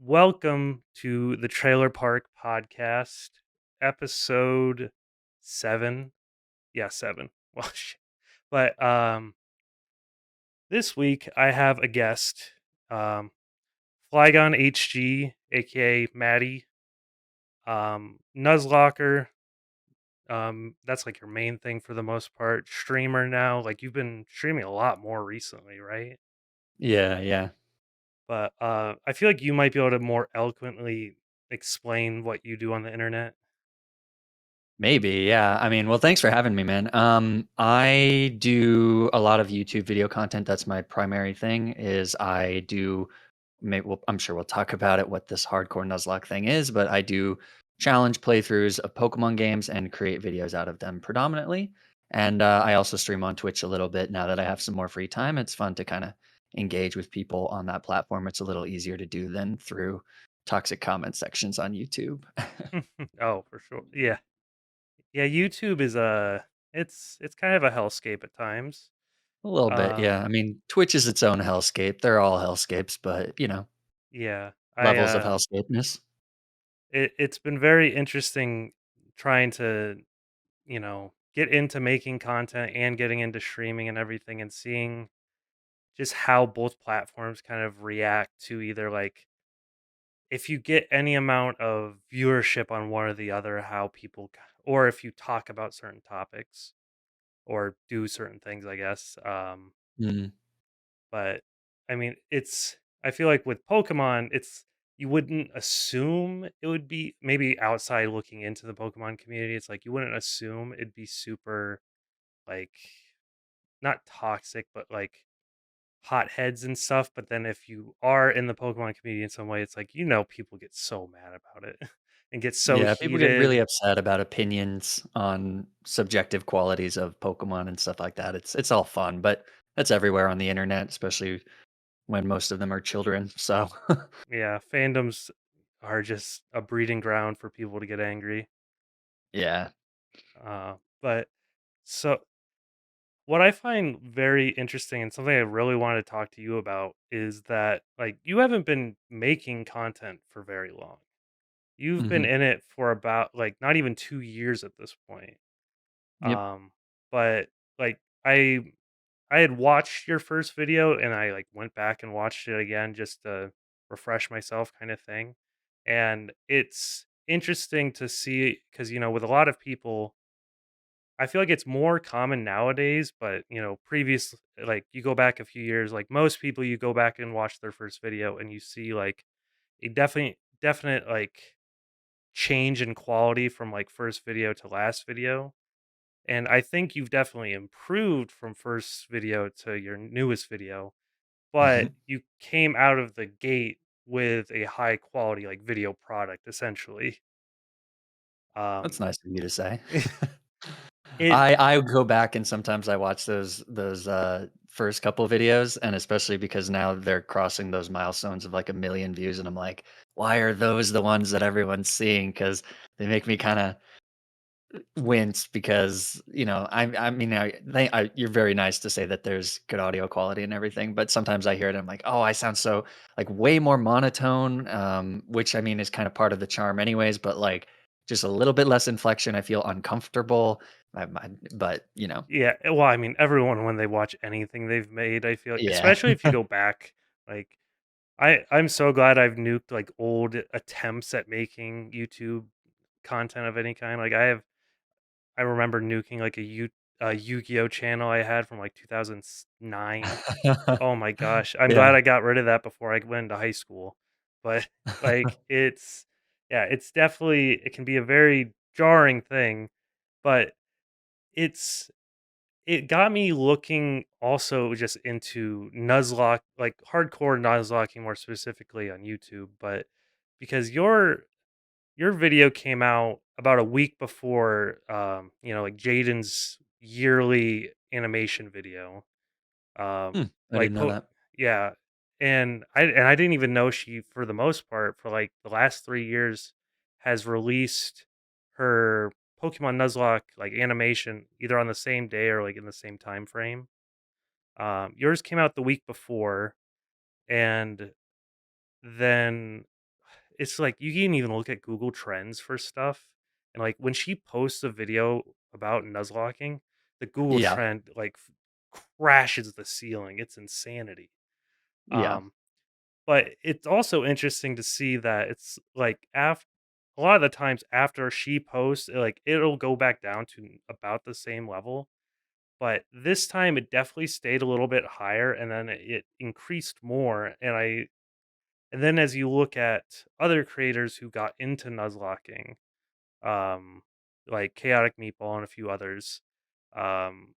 Welcome to the Trailer Park Podcast, episode 7. Yeah, 7. Well, shit. But this week I have a guest, um, FlygonHG, aka Matti, Nuzlocker. That's like your main thing for the most part. Streamer now, like you've been streaming a lot more recently, right? Yeah, yeah. But I feel like you might be able to more eloquently explain what you do on the internet. Maybe, yeah. I mean, well, thanks for having me, man. I do a lot of YouTube video content. That's my primary thing. Is I do. Maybe I'm sure we'll talk about it. What this hardcore Nuzlocke thing is, but I do challenge playthroughs of Pokemon games and create videos out of them predominantly. And I also stream on Twitch a little bit now that I have some more free time. It's fun to kind of engage with people on that platform. It's a little easier to do than through toxic comment sections on YouTube. Oh, for sure. Yeah. Yeah, YouTube is it's kind of a hellscape at times. A little bit, yeah. Um I mean, Twitch is its own hellscape. They're all hellscapes, but, yeah. I levels of hellscapeness. it's been very interesting trying to, get into making content and getting into streaming and everything and seeing just how both platforms kind of react to either like if you get any amount of viewership on one or the other, how people or if you talk about certain topics or do certain things, I guess. Mhm, But I mean, I feel like with Pokemon, you wouldn't assume it would be maybe outside looking into the Pokemon community. It's like you wouldn't assume it'd be super like not toxic, but like hotheads and stuff. But then if you are in the Pokemon community in some way, it's like people get so mad about it and get so yeah, people get really heated. upset about opinions on subjective qualities of Pokemon and stuff like that. It's all fun, but that's everywhere on the internet, especially when most of them are children, so Yeah, fandoms are just a breeding ground for people to get angry. yeah. But so what I find very interesting and something I really wanted to talk to you about is that like you haven't been making content for very long. You've been Mhm. in it for about like not even 2 years at this point. Yep. But like I had watched your first video and I like went back and watched it again just to refresh myself kind of thing. And it's interesting to see cuz with a lot of people I feel like it's more common nowadays, but previous like you go back a few years, like most people you go back and watch their first video and you see like a definite like change in quality from like first video to last video. And I think you've definitely improved from first video to your newest video, but you came out of the gate with a high quality like video product essentially. That's Um nice of you to say. it I go back and sometimes I watch those first couple videos, and especially because now they're crossing those milestones of like 1,000,000 views, and I'm like, why are those the ones that everyone's seeing? Because they make me kind of wince because I mean you're very nice to say that there's good audio quality and everything, but sometimes I hear it and I'm like, oh, I sound so like way more monotone, which I mean is kind of part of the charm anyways, but like just a little bit less inflection. I feel uncomfortable. But Yeah, well, I mean, everyone when they watch anything they've made, I feel like, yeah. especially if you go back, like I'm so glad I've nuked like old attempts at making YouTube content of any kind. Like I remember nuking like a Yu-Gi-Oh channel I had from like 2009. Oh my gosh, I'm glad Yeah. I got rid of that before I went into high school. But like yeah, it's definitely it can be a very jarring thing, but it's it got me looking also just into Nuzlocke, like hardcore Nuzlocking more specifically on YouTube, but because your video came out about a week before like Jaden's yearly animation video. Hmm, I Like didn't know that. yeah. And I didn't even know she for the most part for like the last 3 years has released her Pokemon Nuzlocke like animation either on the same day or like in the same time frame. Yours came out the week before and then it's like you can even look at Google Trends for stuff, and like when she posts a video about Nuzlocking, the Google Yeah, trend like crashes the ceiling. It's insanity. yeah. Um, but it's also interesting to see that it's like after a lot of the times after she posts, like it'll go back down to about the same level. But this time it definitely stayed a little bit higher and then it increased more. And then as you look at other creators who got into Nuzlocking, um, like Chaotic Meatball and a few others, um,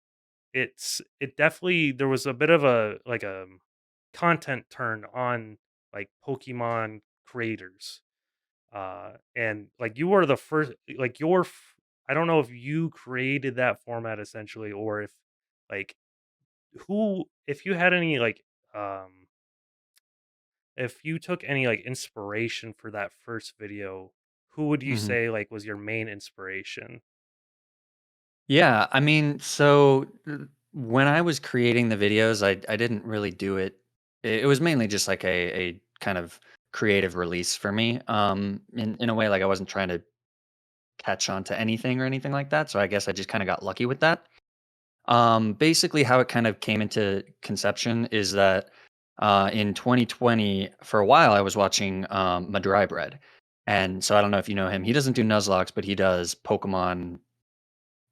it definitely there was a bit of a like a content turn on like Pokemon creators. And like you were the first like I don't know if you created that format essentially or if like who if you had any like um if you took any like inspiration for that first video, who would you Mhm. say like was your main inspiration? Yeah, I mean, so when I was creating the videos, I didn't really do it. It was mainly just like a kind of creative release for me. In a way, like I wasn't trying to catch on to anything or anything like that. So I guess I just kind of got lucky with that. Basically, how it kind of came into conception is that in 2020, for a while, I was watching Madry Bread. And so I don't know if you know him. He doesn't do Nuzlocks, but he does Pokemon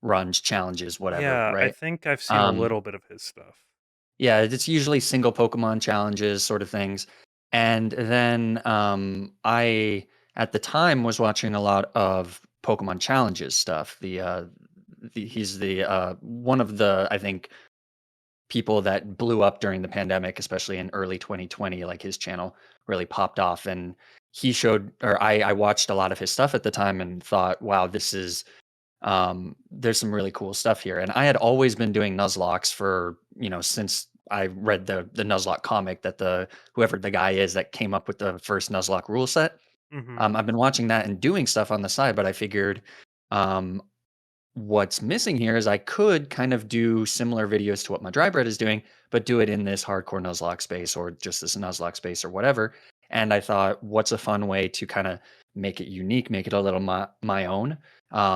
runs, challenges, whatever, Yeah, I right? think I've seen a Um, little bit of his stuff. yeah, it's usually single Pokemon challenges, sort of things. And then I, at the time, was watching a lot of Pokemon challenges stuff. He's the one of the I think people that blew up during the pandemic, especially in early 2020. Like his channel really popped off, and he showed, or I watched a lot of his stuff at the time and thought, wow, this is there's some really cool stuff here. And I had always been doing Nuzlocks for, since I read the Nuzlocke comic that the whoever the guy is that came up with the first Nuzlocke rule set. Mhm. I've been watching that and doing stuff on the side, but I figured um, what's missing here is I could kind of do similar videos to what my dry bread is doing, but do it in this hardcore Nuzlocke space or just this Nuzlocke space or whatever. And I thought, what's a fun way to kind of make it unique, make it a little my own?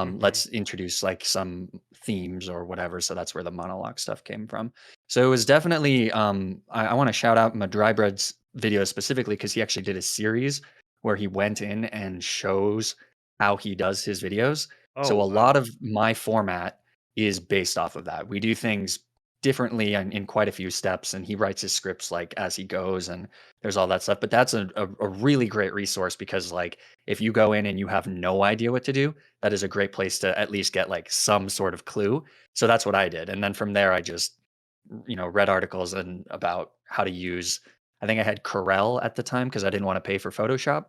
Mhm. Let's introduce like some themes or whatever. So that's where the monologue stuff came from. So it was definitely, I want to shout out my dry bread's video specifically because he actually did a series where he went in and shows how he does his videos. Oh, So a wow. lot of my format is based off of that. We do things differently in quite a few steps, and he writes his scripts like as he goes, and there's all that stuff. But that's a really great resource because like if you go in and you have no idea what to do, that is a great place to at least get like some sort of clue. So that's what I did, and then from there I just read articles and about how to use. I think I had Corel at the time because I didn't want to pay for Photoshop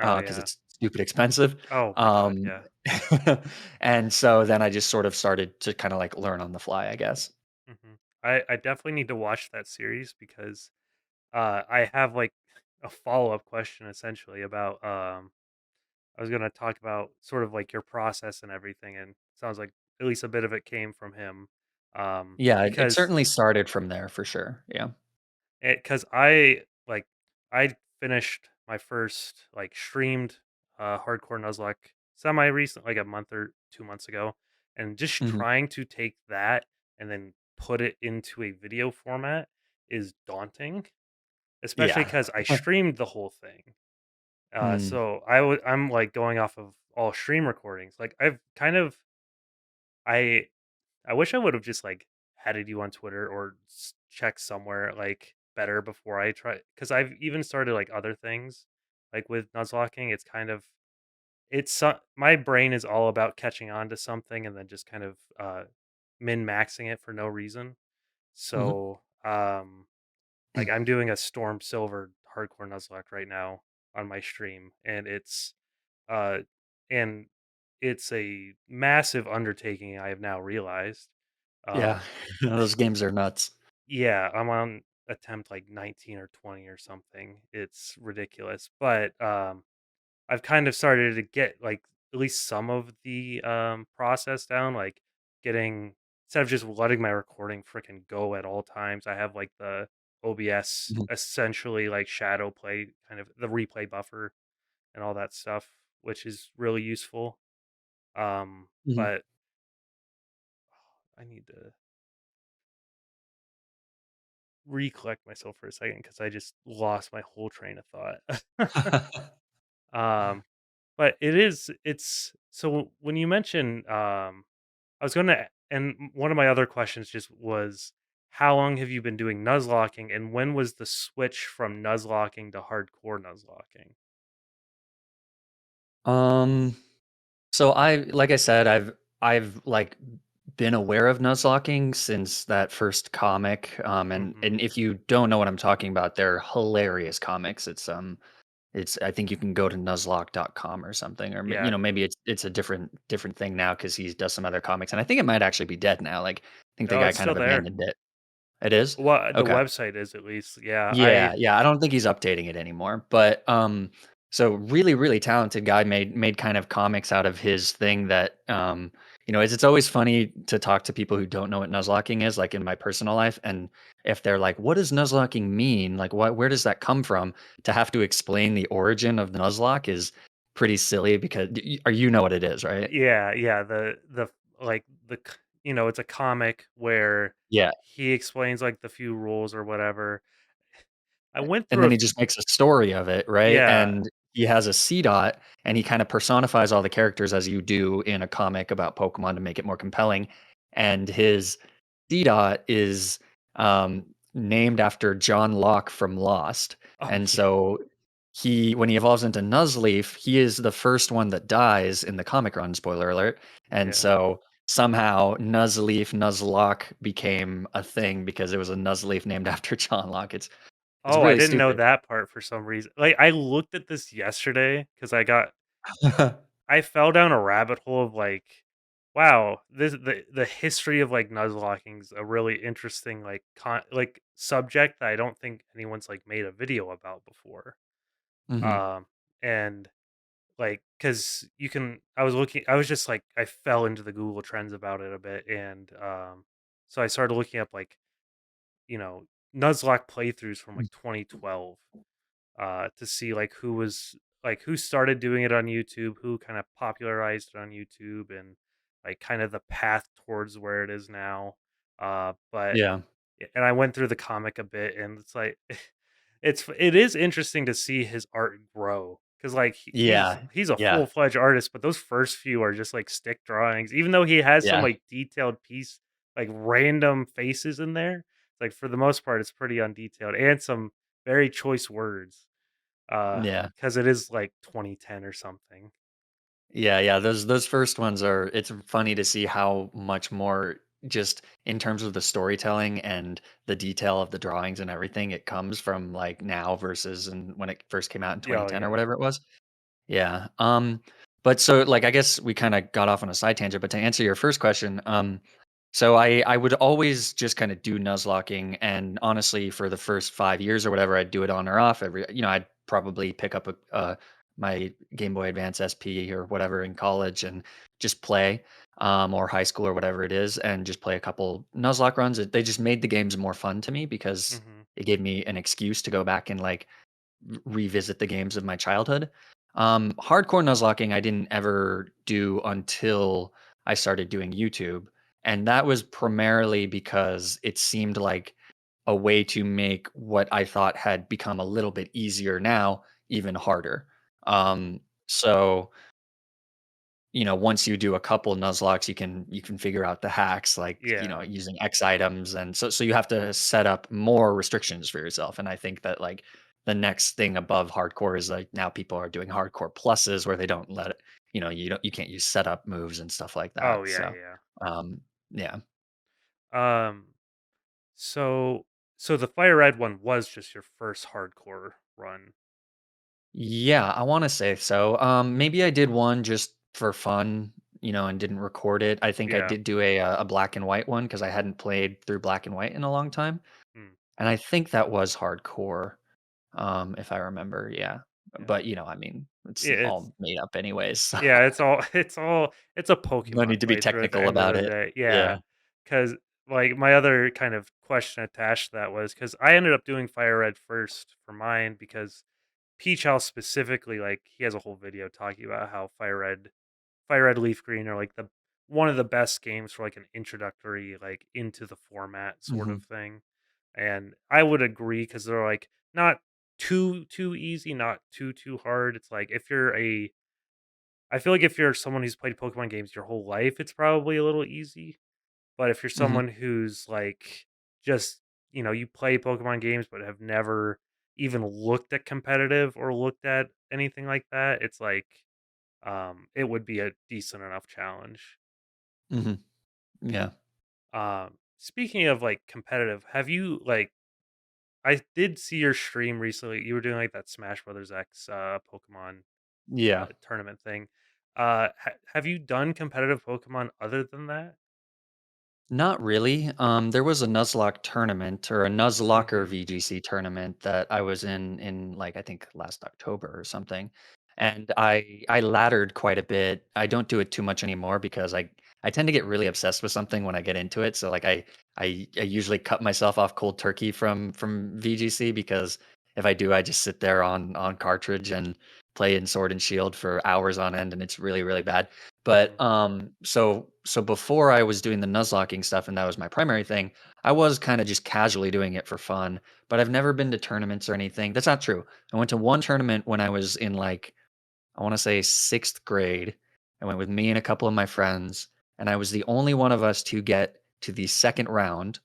Oh, because yeah. it's stupid expensive. Oh my god, Um, yeah. and so then I just sort of started to kind of like learn on the fly, I guess. Mhm. I definitely need to watch that series because, I have, like, a follow-up question essentially about, I was gonna talk about sort of, like, your process and everything, and sounds like at least a bit of it came from him, Yeah, it because certainly started from there for sure. Yeah. Because I finished my first, like, streamed, hardcore Nuzlocke semi-recent, like, a month or 2 months ago, and just Mhm. trying to take that and then put it into a video format is daunting, especially Yeah. because I streamed the whole thing. Mm. So I'm, like, going off of all stream recordings, like, I've kind of I I wish I would have just like added you on Twitter or checked somewhere like better before I try because I've even started like other things like with Nuzlocking. It's kind of my brain is all about catching on to something and then just kind of min maxing it for no reason. Mhm. So like I'm doing a Storm Silver hardcore Nuzlocke right now on my stream, uh and it's a massive undertaking. I have now realized. Yeah. Um, Those games are nuts. yeah, I'm on attempt like 19 or 20 or something. It's ridiculous, but I've kind of started to get like at least some of the process down, like getting instead of just letting my recording freaking go at all times. I have like the OBS Mhm. essentially like shadow play kind of the replay buffer. and all that stuff, which is really useful. Mhm. But I need to recollect myself for a second because I just lost my whole train of thought. um, but it's so when you mention I was gonna and one of my other questions just was how long have you been doing Nuzlocking and when was the switch from Nuzlocking to hardcore Nuzlocking? Um, so like I said, I've like been aware of Nuzlocking since that first comic. And Mhm. if you don't know what I'm talking about, they're hilarious comics. It's I think you can go to nuzlocke.com or something, or Yeah. maybe it's a different thing now because he does some other comics, and I think it might actually be dead now. Like I think the Oh, guy it's kind still of there. abandoned it. It is? Well, the Okay. website is at least. Yeah, Yeah, yeah, I don't think he's updating it anymore, but, so really, really talented guy made kind of comics out of his thing that, it's always funny to talk to people who don't know what nuzlocking is, like, in my personal life, and if they're like, "What does nuzlocking mean? Like, where does that come from?" To have to explain the origin of Nuzlocke is pretty silly because you know what it is, right? yeah, yeah. The like it's a comic where Yeah. he explains like the few rules or whatever. I went And through then he just makes a story of it, right? yeah. And he has a C dot, and he kinda personifies all the characters as you do in a comic about Pokemon to make it more compelling, and his C dot is, named after John Locke from Lost, Oh and yeah. so when he evolves into Nuzleaf, he is the first one that dies in the comic run, spoiler alert, and Yeah. so somehow Nuzleaf, Nuzlocke became a thing because it was a Nuzleaf named after John Locke. It's Oh, I really didn't know stupid. that part for some reason. Like, I looked at this yesterday because I fell down a rabbit hole of like, wow, the history of like Nuzlocking's a really interesting like subject that I don't think anyone's like made a video about before. Mhm. Um, and like, cause I was looking, I was just like, I fell into the Google Trends about it a bit, and so I started looking up like you know Nuzlocke playthroughs from like 2012 to see like who started doing it on YouTube, who kind of popularized it on YouTube, and like kind of the path towards where it is now. But Yeah. and I went through the comic a bit, and it's like it is interesting to see his art grow because like Yeah. he's a Yeah. full fledged artist, but those first few are just like stick drawings. Even though he has some Yeah. like detailed piece, like random faces in there, like for the most part, it's pretty undetailed and some very choice words. Yeah. Because it is like 2010 or something. Yeah, yeah, those first ones are it's funny to see how much more just in terms of the storytelling and the detail of the drawings and everything, it comes from, like, now versus and when it first came out in Yeah, oh 2010 or yeah. whatever it was. Yeah, but so, like, I guess we kinda got off on a side tangent, but to answer your first question, so I would always just kinda do Nuzlocking, and honestly, for the first 5 years or whatever, I'd do it on or off I'd probably pick up my Game Boy Advance SP or whatever in college and just play, or high school or whatever it is, and just play a couple Nuzlocke runs. They just made the games more fun to me because Mhm. it gave me an excuse to go back and, like, revisit the games of my childhood. Hardcore nuzlocking I didn't ever do until I started doing YouTube, and that was primarily because it seemed like a way to make what I thought had become a little bit easier now even harder. Mhm. So once you do a couple Nuzlocks, you can figure out the hacks like, Yeah. using X items, and so you have to set up more restrictions for yourself. And I think that, like, the next thing above hardcore is, like, now people are doing hardcore pluses where they don't let it, you can't use setup moves and stuff like Oh that. yeah, So, yeah. yeah. Um so so the Fire Red one was just your first hardcore run. Yeah, I want to say so. Maybe I did one just for fun, and didn't record it. I think I Yeah. did do a black and white one because I hadn't played through black and white in a long time. Mm, And I think that was hardcore, if I remember, yeah. yeah. But, I mean, it's Yeah, it's all made up anyways, so it's a no Pokemon need to be playthrough at the technical end of about the it. day. Yeah. Yeah. Cause like my other kind of question attached to that was because I ended up doing Fire Red first for mine because Peach House specifically, like, he has a whole video talking about how Fire Red Leaf Green are like the one of the best games for like an introductory, like into the format sort of Mhm. thing. And I would agree because they're like not too easy, not too hard. It's like if you're a I feel like if you're someone who's played Pokemon games your whole life, it's probably a little easy. But if you're Mhm. someone who's like just, you play Pokemon games but have never even looked at competitive or looked at anything like that, it's like it would be a decent enough challenge. Mhm. Yeah. Speaking of like competitive, have you like I did see your stream recently. You were doing like that Smash Brothers X Pokemon Yeah. tournament thing. Have you done competitive Pokemon other than that? Not really. There was a Nuzlocke tournament or a Nuzlocker Hmm. VGC tournament that I was in like I think last October or something. And I laddered quite a bit. I don't do it too much anymore because I tend to get really obsessed with something when I get into it. So like I usually cut myself off cold turkey from VGC because if I do, I just sit there on cartridge and play in Sword and Shield for hours on end, and it's really bad. Hmm. But, so before I was doing the Nuzlocking stuff and that was my primary thing, I was kinda just casually doing it for fun, but I've never been to tournaments or anything. That's not true. I went to one tournament when I was in, like, I wanna say 6th grade. I went with me and a couple of my friends, and I was the only one of us to get to the 2nd round.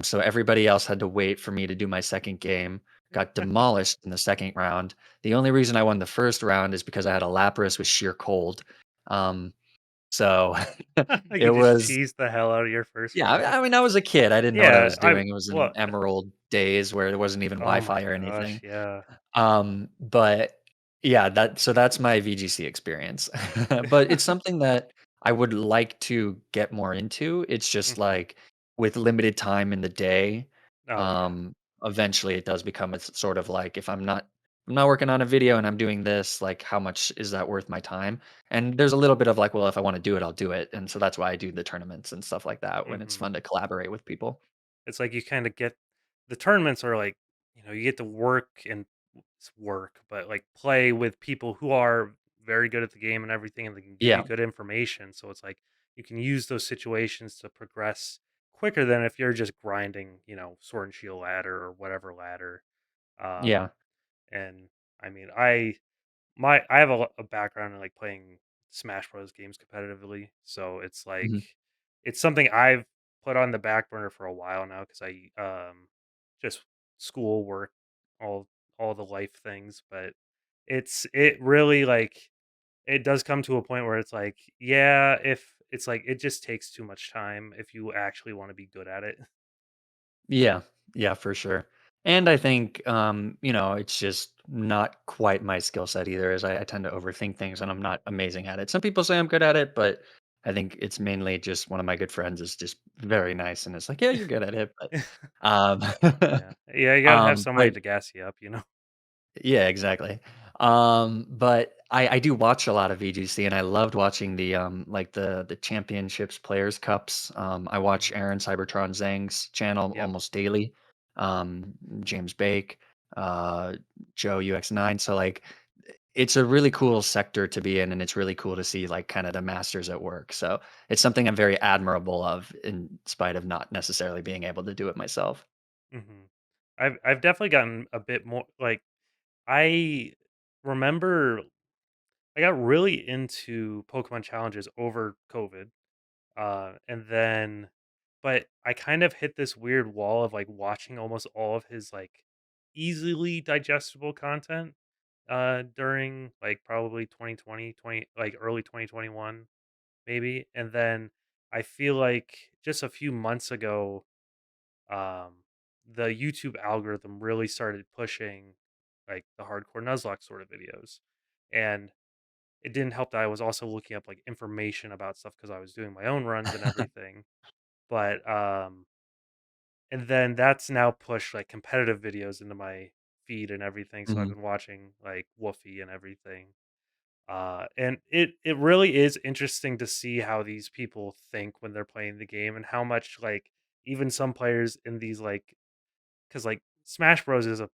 So everybody else had to wait for me to do my 2nd game, got demolished in the 2nd round. The only reason I won the 1st round is because I had a Lapras with sheer cold. Um, so Like it you just was cheese the hell out of your first yeah, round. I mean, I was a kid. I didn't know what I Yeah, was doing. It was in well, Emerald days where there wasn't even oh my Wi-Fi or gosh, anything. yeah. But yeah, that's my VGC experience. But it's something that I would like to get more into. It's just Hmm. like with limited time in the day, Oh yeah. um, eventually it does become it's sort of like if I'm not working on a video and I'm doing this, like how much is that worth my time? And there's a little bit of like, well, if I want to do it, I'll do it. And so that's why I do the tournaments and stuff like that when it's Hmm. fun to collaborate with people. It's like you kind of get the tournaments are like, you get to work and work, but like play with people who are very good at the game and everything, and they can give you Yeah. good information. So it's like you can use those situations to progress quicker than if you're just grinding, Sword and Shield ladder or whatever ladder. Um, Yeah. and I mean, I have a background in like playing Smash Bros games competitively, so it's like Mhm. it's something I've put on the back burner for a while now because just school work, all all the life things, but it really like it does come to a point where it's like, yeah, if it's like it just takes too much time if you actually want to be good at it. Yeah, yeah, for sure. And I think, it's just not quite my skill set either, as I tend to overthink things and I'm not amazing at it. Some people say I'm good at it, but I think it's mainly just one of my good friends is just very nice and it's like, yeah, you're good at it. Um, Yeah, yeah, you gotta have somebody but to gas you up. yeah, exactly. But I do watch a lot of VGC and I loved watching the like the championships players cups. I watch Hmm. Aaron Cybertron Zhang's channel Yep. almost daily. James Bake, Joe UX9. So like it's a really cool sector to be in and it's really cool to see like kind of the masters at work. So it's something I'm very admirable of in spite of not necessarily being able to do it myself. Hmm. I've definitely gotten a bit more like I remember I got really into Pokemon challenges over COVID. And then but I kind of hit this weird wall of like watching almost all of his like easily digestible content during like probably 2020, like early 2021 maybe. And then I feel like just a few months ago um the YouTube algorithm really started pushing like the hardcore Nuzlocke sort of videos. And it didn't help that I was also looking up like information about stuff because I was doing my own runs and everything. But and then that's now pushed like competitive videos into my feed and everything. So I've Mhm. been watching like Woofy and everything. And it really is interesting to see how these people think when they're playing the game and how much like even some players in these like because like Smash Bros is a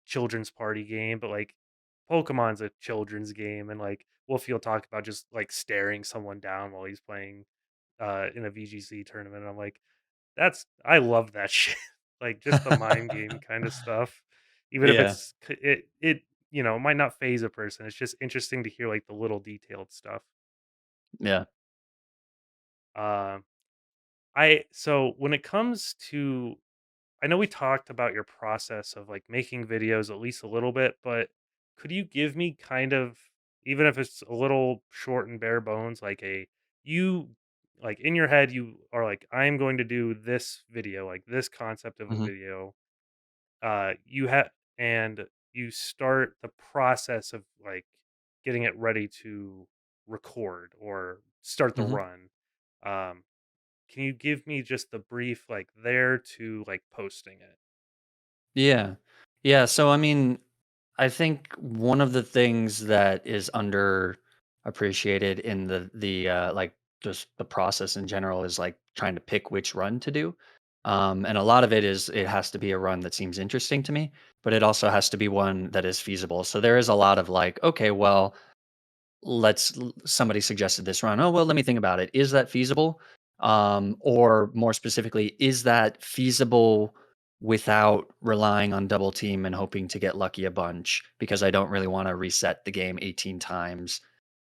children's party game, but like Pokemon's a children's game, and like Wolfie will talk about just like staring someone down while he's playing in a VGC tournament. And I'm like, I love that shit. Like just the mind game kind of stuff. Even if Yeah, it might not phase a person. It's just interesting to hear like the little detailed stuff. yeah. Um so when it comes to I know we talked about your process of like making videos at least a little bit, but could you give me kind of, even if it's a little short and bare bones, like you like in your head you are like, I'm going to do this video, like this concept of a Mhm, video. You have and you start the process of like getting it ready to record or start the mhm. run. Um, can you give me just the brief like there to like posting it? Yeah. Yeah, so, I mean, I think one of the things that is underappreciated in like, just the process in general is, like, trying to pick which run to do, and a lot of it is it has to be a run that seems interesting to me, but it also has to be one that is feasible, so there is a lot of, like, "Okay, well, somebody suggested this run. Oh, well, let me think about it. Is that feasible? Or more specifically, is that feasible without relying on double team and hoping to get lucky a bunch? Because I don't really want to reset the game 18 times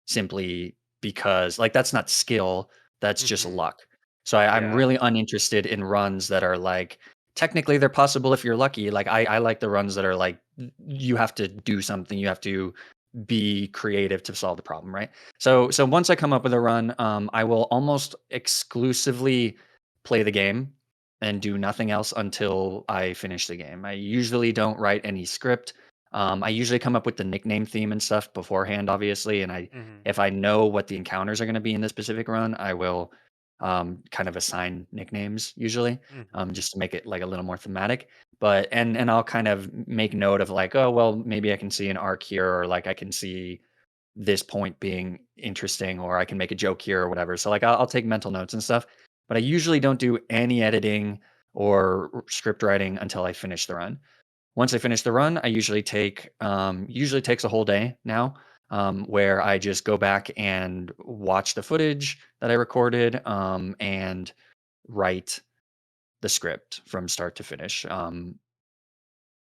simply because, like, that's not skill, that's just Mhm. luck. So I'm Yeah. really uninterested in runs that are like, technically they're possible if you're lucky. Like, I like the runs that are like, you have to do something, you have to be creative to solve the problem, right? Mhm. So once I come up with a run, I will almost exclusively play the game and do nothing else until I finish the game. I usually don't write any script. I usually come up with the nickname theme and stuff beforehand, obviously, and I Mhm. if I know what the encounters are going to be in this specific run, I will kind of assign nicknames usually, Mhm. just to make it like a little more thematic. But and I'll kind of make note of like, oh well, maybe I can see an arc here, or like I can see this point being interesting, or I can make a joke here or whatever. So like I'll take mental notes and stuff, but I usually don't do any editing or script writing until I finish the run. Once I finish the run, I usually takes a whole day now, where I just go back and watch the footage that I recorded, and write the script from start to finish.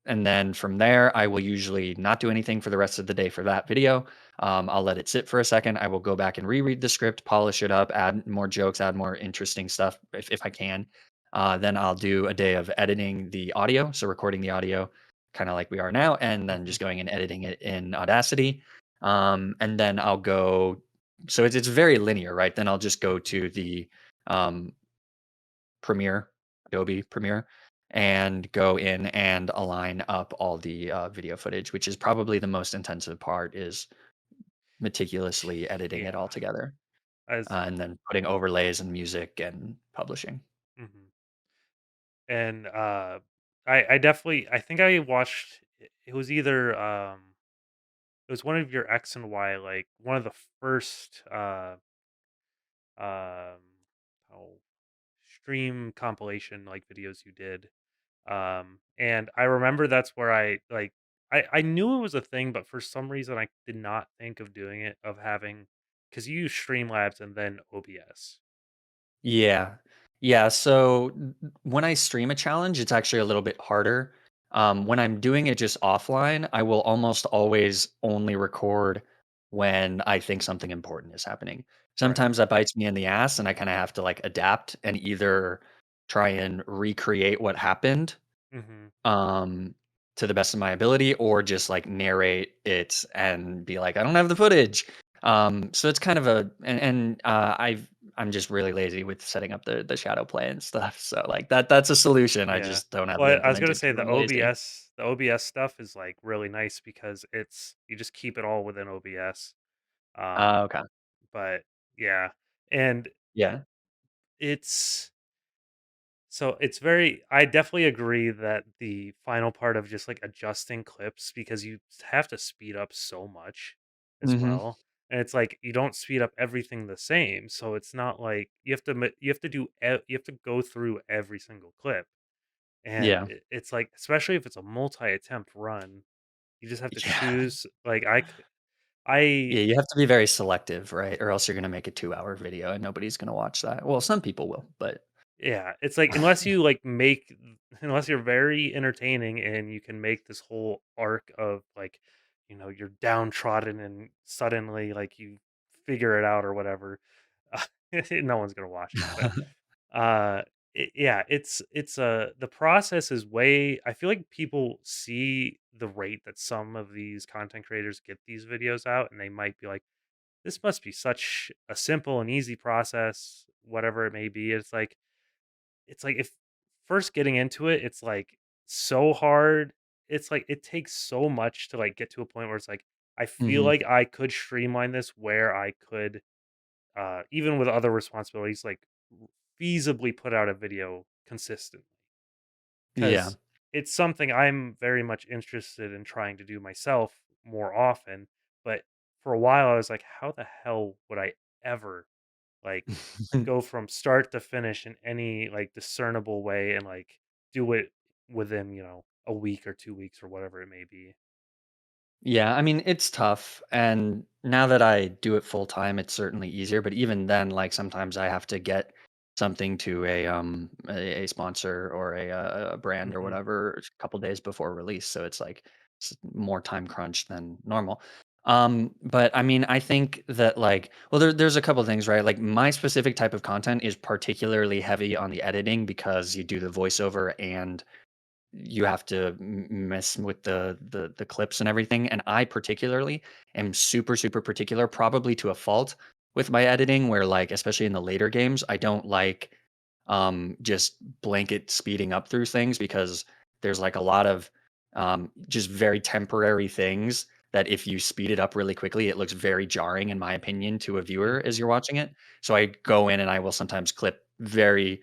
And then from there, I will usually not do anything for the rest of the day for that video. I'll let it sit for a second. I will go back and reread the script, polish it up, add more jokes, add more interesting stuff if I can. Then I'll do a day of editing the audio, so recording the audio, kind of like we are now, and then Mhm. just going and editing it in Audacity. And then I'll go. So it's very linear, right? Then I'll just go Mhm. to the um, Premiere, Adobe Premiere, and go in and align up all the video footage, which is probably the most intensive part, is meticulously editing it all Yeah. together, As and then putting overlays and music and publishing. Mhm. And I definitely I think I watched it was either it was one of your X and Y, like one of the first um oh, stream compilation like videos you did. And I remember that's where I knew it was a thing, but for some reason I did not think of doing it, of having, because you use Streamlabs and then OBS. Yeah. Yeah, so when I stream a challenge, it's actually a little bit harder. When I'm doing it just offline, I will almost always only record when I think something important is happening. Right. Sometimes that bites me in the ass and I kind of have to like adapt and either try and recreate what happened, Mhm. um, to the best of my ability, or just like narrate it and be like, I don't have the footage. So it's kind of I'm just really lazy with setting up the shadow play and stuff. So like that's a solution. I Yeah. just don't have it Well, I was gonna implemented say because I'm lazy. The OBS stuff is like really nice because you just keep it all within OBS. Um, Okay. but yeah, and Yeah. it's so it's very I definitely agree that the final part of just like adjusting clips, because you have to speed up so much as Hmm. well. And it's like you don't speed up everything the same, so it's not like you have to you have to go through every single clip. And Yeah. it's like, especially if it's a multi-attempt run, you just have to Yeah. choose, like, I Yeah, you have to be very selective, right? Or else you're gonna make a 2-hour video and nobody's gonna watch that. Well, some people will, but yeah, it's like, unless you, like, make unless you're very entertaining and you can make this whole arc of, like, you're downtrodden and suddenly, like, you figure it out or whatever, no one's gonna watch it, but, uh, yeah, the process is way I feel like people see the rate that some of these content creators get these videos out, and they might be like, "This must be such a simple and easy process," whatever it may be. It's like if first getting into it, it's like so hard. It's like it takes so much to like get to a point where it's like I feel Mhm. like I could streamline this where I could even with other responsibilities like feasibly put out a video consistently Yeah. cuz it's something I'm very much interested in trying to do myself more often, but for a while I was like how the hell would I ever like go from start to finish in any like discernible way and like do it within, a week or 2 weeks or whatever it may be. Yeah, I mean, it's tough, and now that I do it full time, it's certainly easier, but even then, like, sometimes I have to get something to a sponsor or a brand or Mhm. whatever a couple days before release, so it's like more time crunch than normal. But I mean, I think that like, well, there's a couple things, right? Like my specific type of content is particularly heavy on the editing because you do the voiceover and you have to mess with the clips and everything, and I particularly am super, super particular, probably to a fault, with my editing where, like, especially in the later games, I don't like, just blanket speeding up through things because there's, like, a lot of, just very temporary things that if you speed it up really quickly, it looks very jarring, in my opinion, to a viewer as Mhm. you're watching it. So I go in and I will sometimes clip very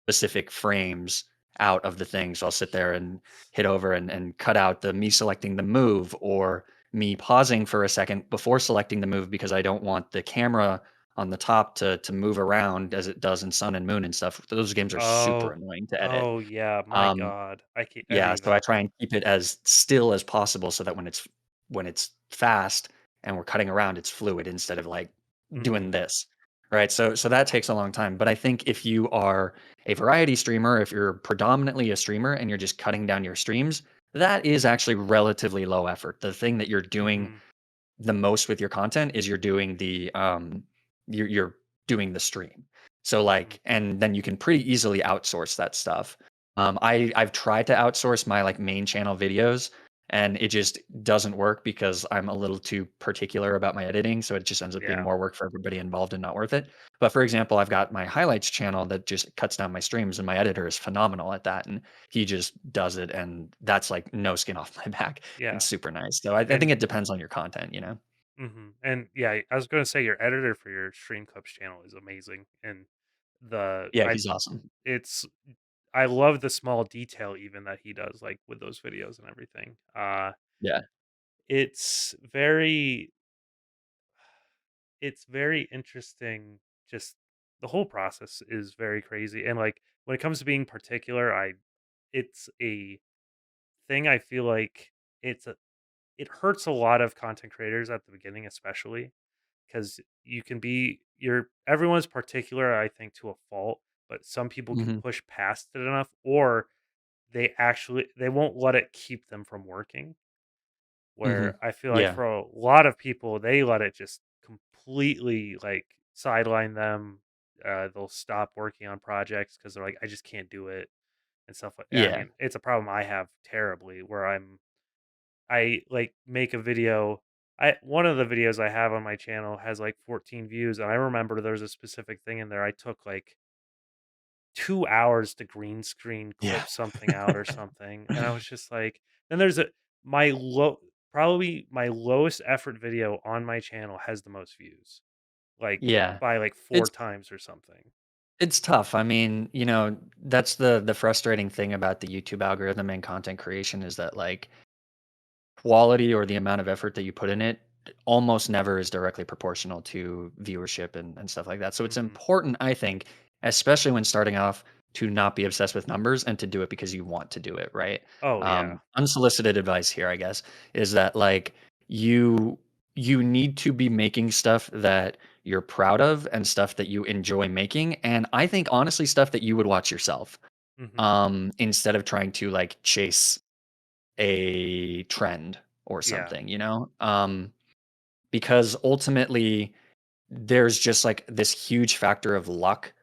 specific frames out of the thing. So I'll sit there and hit over and cut out the me selecting the move or me pausing for a second before selecting the move because I don't want the camera on the top to move around as it does in Sun and Moon and stuff. Those games are super Oh. annoying to edit. Oh yeah, my Um, god. I don't yeah, so I even. try and keep it as still as possible so that when it's fast and we're cutting around, it's fluid instead of like doing Mhm. this. Right. So that takes a long time. But I think if you are a variety streamer, if you're predominantly a streamer and you're just cutting down your streams, that is actually relatively low effort. The thing that you're doing Mhm. the most with your content is you're doing the stream. So Mhm. like and then you can pretty easily outsource that stuff. I've tried to outsource my like main channel videos and it just doesn't work because I'm a little too particular about my editing, so it just ends up being Yeah. more work for everybody involved and not worth it. But for example, I've got my highlights channel that just cuts down my streams and my editor is phenomenal at that and he just does it and that's like no skin off my back. It's Yeah. super nice. So I think And it depends on your content, you know? yeah, I was gonna say your editor for your stream clips channel is amazing. And the Yeah, I he's awesome. it's I love the small detail even that he does like with those videos and everything. Yeah. It's very it's very interesting. Just the whole process is very crazy. And like when it comes to being particular, it's a thing I feel like it's a it hurts a lot of content creators at the beginning, especially because you can be you're everyone's particular, I think, to a fault, but some people can Mhm. push past it enough, or they won't let it keep them from working. Mhm. Where I feel like Yeah. for a lot of people, they let it just completely like sideline them. They'll stop working on projects because they're like, I just can't do it and stuff like. Yeah, I Yeah. mean, it's a problem I have terribly where I like make a video. I One of the videos I have on my channel has like 14 views, and I remember there's a specific thing in there. I took like 2 hours to green screen Yeah. clip something out or something, and I was just like, then there's a my low probably my lowest effort video on my channel has the most views, like Yeah. by like four It's times or something. it's tough. I mean, that's the frustrating thing about the YouTube algorithm and content creation is that, like, quality or the amount of effort that you put in it almost never is directly proportional to viewership and stuff like that. So it's Hmm. important, I think, especially when starting off. to not be obsessed with numbers and to do it because you want to do it, right? Oh, yeah. Unsolicited advice here, I guess, is that like you you need to be making stuff that you're proud of and stuff that you enjoy making, and I think honestly stuff that you would watch yourself, Mhm. instead of trying to like chase a trend or Yeah. something, you know? Because ultimately there's just like this huge factor of luck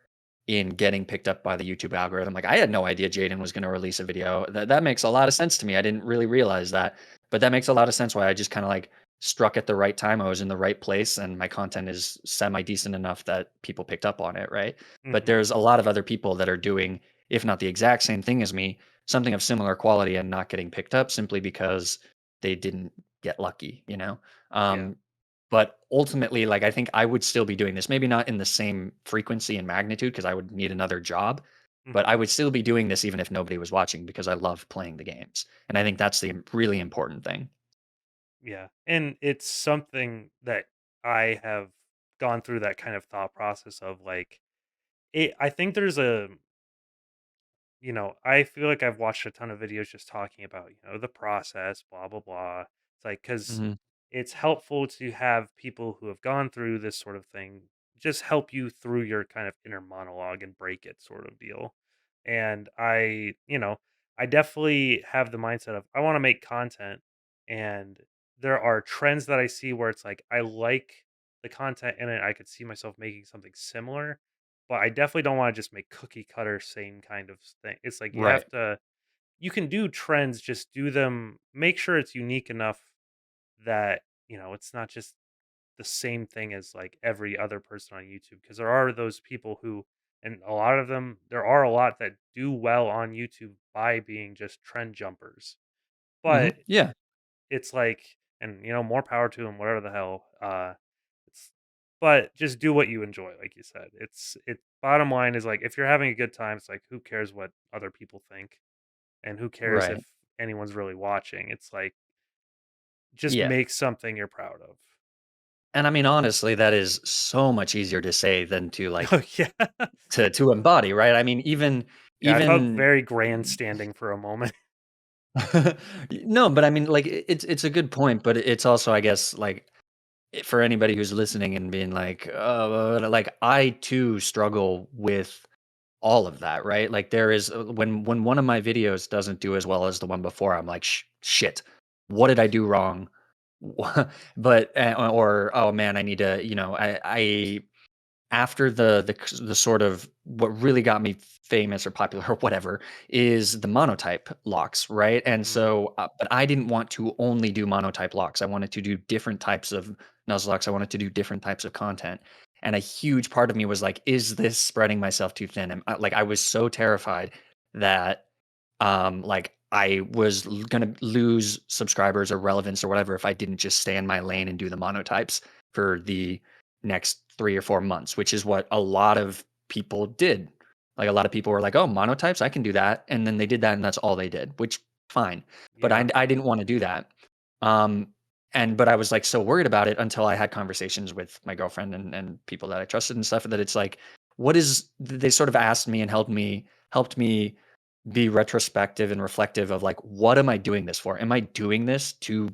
in getting picked up by the YouTube algorithm. Like I had no idea Jaden was going to release a video. That makes a lot of sense to me. I didn't really realize that, but that makes a lot of sense why I just kind of like struck at the right time. I was in the right place and my content is semi decent enough that people picked up on it, right? But Mhm. there's a lot of other people that are doing, if not the exact same thing as me, something of similar quality and not getting picked up simply because they didn't get lucky, you know? Yeah. Um, but ultimately, like, I think I would still be doing this, maybe not in the same frequency and magnitude because I would need another job, but I Mhm. would still be doing this even if nobody was watching because I love playing the games. And I think that's the really important thing. Yeah. And it's something that I have gone through that kind of thought process of, like, I think there's a I feel like I've watched a ton of videos just talking about, the process, blah, blah, blah. It's like, because Mhm. it's helpful to have people who have gone through this sort of thing just help you through your kind of inner monologue and break it sort of deal. And I definitely have the mindset of I want to make content. And there are trends that I see where it's like, I like the content in it. I could see myself making something similar, but I definitely don't wanna just make cookie cutter same kind of thing. It's like Right. you can do trends, just do them make sure it's unique enough that, it's not just the same thing as, like, every other person on YouTube. Because there are those people who and a lot of them there are a lot that do well on YouTube by being just trend jumpers. But Mhm. Yeah. it's like and, more power to them, whatever the hell, it's but just do what you enjoy, like you said. It bottom line is, like, if you're having a good time, it's like, who cares what other people think, and who cares if Right. anyone's really watching? It's like, just Yeah. make something you're proud of. And I mean, honestly, that is so much easier to say than to like Oh, yeah. to embody, right? I mean, Yeah, I felt even very grandstanding for a moment. no, but I mean, like it's a good point, but it's also, I guess, like for anybody who's listening and being like, like I too struggle with all of that, right? Like there is when one of my videos doesn't do as well as the one before, I'm like, shit, what did I do wrong? But or oh man, I need to, I after the sort of what really got me famous or popular or whatever is the monotype locks, right? And Mhm. so, but I didn't want to only do monotype locks. I wanted to do different types of Nuzlocks. I wanted to do different types of content. And a huge part of me was like, is this spreading myself too thin? And like, I was so terrified that like I was gonna lose subscribers or relevance or whatever if I didn't just stay in my lane and do the monotypes for the next 3 or 4 months, which is what a lot of people did. Like a lot of people were like, "Oh, monotypes, I can do that," and then they did that, and that's all they did, which fine. But Yeah. I didn't want to do that. Um, and but I was like so worried about it until I had conversations with my girlfriend and people that I trusted and stuff. That it's like, what is they sort of asked me and helped me be retrospective and reflective of like, what am I doing this for? Am I doing this to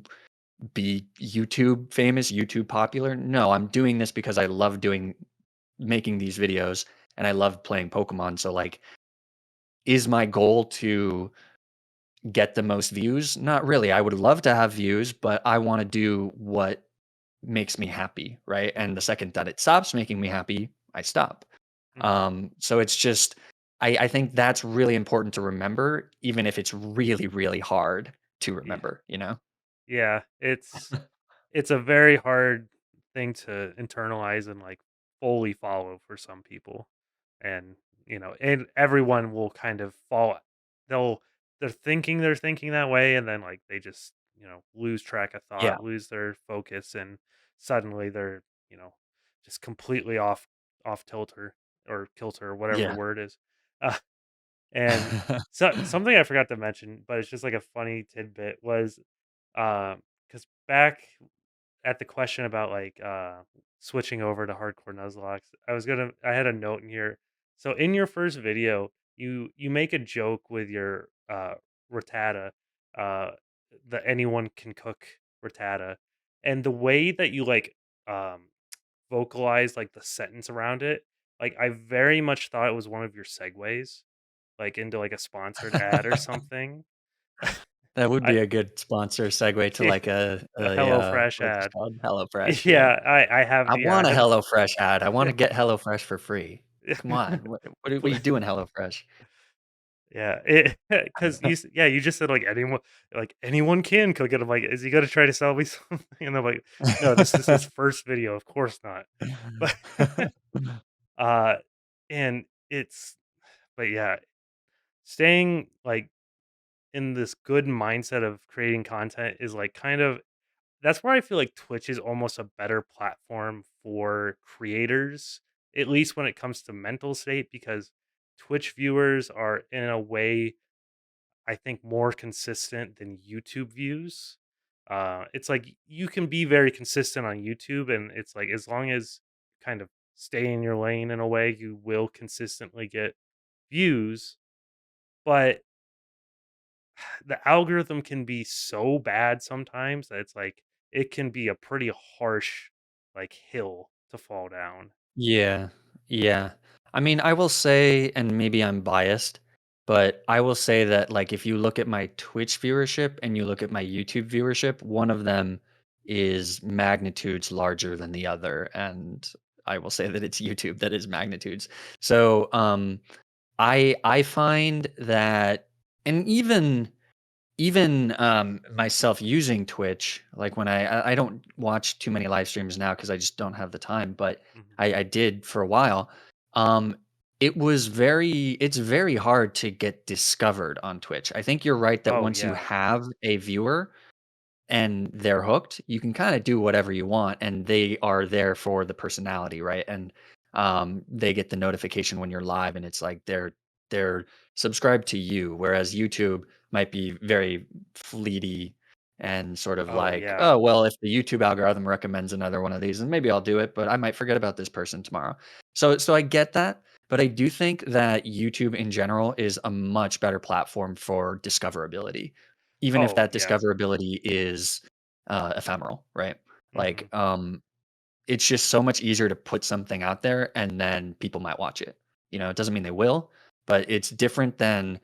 be YouTube famous, YouTube popular? No, I'm doing this because I love making these videos and I love playing Pokemon. So like, is my goal to get the most views? Not really. I would love to have views, but I want to do what makes me happy, right? And the Mhm. second that it stops making me happy, I stop. Mhm. So it's just I think that's really important to remember, even if it's really, really hard to Yeah. remember, you know? Yeah, it's a very hard thing to internalize and, like, fully follow for some people. And, and everyone will kind of fall they'll they're thinking that way, and then, like, they just, lose track of Yeah. thought, lose their focus, and suddenly they're, you know, just completely off tilter or kilter or whatever the Yeah. word is. Uh, and something I forgot to mention, but it's just like a funny tidbit was, because back at the question about, like, switching over to hardcore Nuzlocke, I had a note in here. So in your first video you make a joke with your rattata, uh that anyone can cook rattata, and the way that you like um vocalize like the sentence around it, like I very much thought it was one of your segues, like into like a sponsored ad or something. That would I be a good sponsor segue to like a HelloFresh what's it ad. called? HelloFresh, yeah. Yeah, I have I yeah, I want a have HelloFresh ad. I wanna get HelloFresh for free. Come on. What are Pl you doing, HelloFresh? yeah, it because yeah, you just said, like, "Anyone can cook it." I'm like, "Is he gonna try to sell me something?" And I'm like, "No, this is his first video, of course not." But, uh, and it's but yeah, staying, like, in this good mindset of creating content is, like, kind of that's where I feel like Twitch is almost a better platform for creators, at least when it comes to mental state, because Twitch viewers are, in a way, I think, more consistent than YouTube views. It's like you can be very consistent on YouTube, and it's like as long as you kind of stay in your lane in a way, you will consistently get views. But the algorithm can be so bad sometimes that it's like it can be a pretty harsh like hill to fall down. Yeah, yeah. I mean, I will say, and maybe I'm biased, but I will say that like if you look at my Twitch viewership and you look at my YouTube viewership, one of them is magnitudes larger than the other, and I will say that it's YouTube that is magnitudes. So, I find that, and even myself using Twitch, like when I don't watch too many live streams now because I just don't have the time, but Mhm. I did for a while. Um, it's very hard to get discovered on Twitch. I think you're right that Oh once you yeah. have a viewer and they're hooked, you can kinda do whatever you want, and they are there for the personality, right? And, they get the notification when you're live, and it's like they're subscribed to you, whereas YouTube might be very fleety and sort of Oh like, yeah. "Oh, well, if the YouTube algorithm recommends another one of these, then maybe I'll do it, but I might forget about this person tomorrow." So I get that, but I do think that YouTube in general is a much better platform for discoverability, even if Oh that yeah. discoverability is, ephemeral, right? Hmm. Like, it's just so much easier to put something out there and then people might watch it. You know, it doesn't mean they will, but it's different than,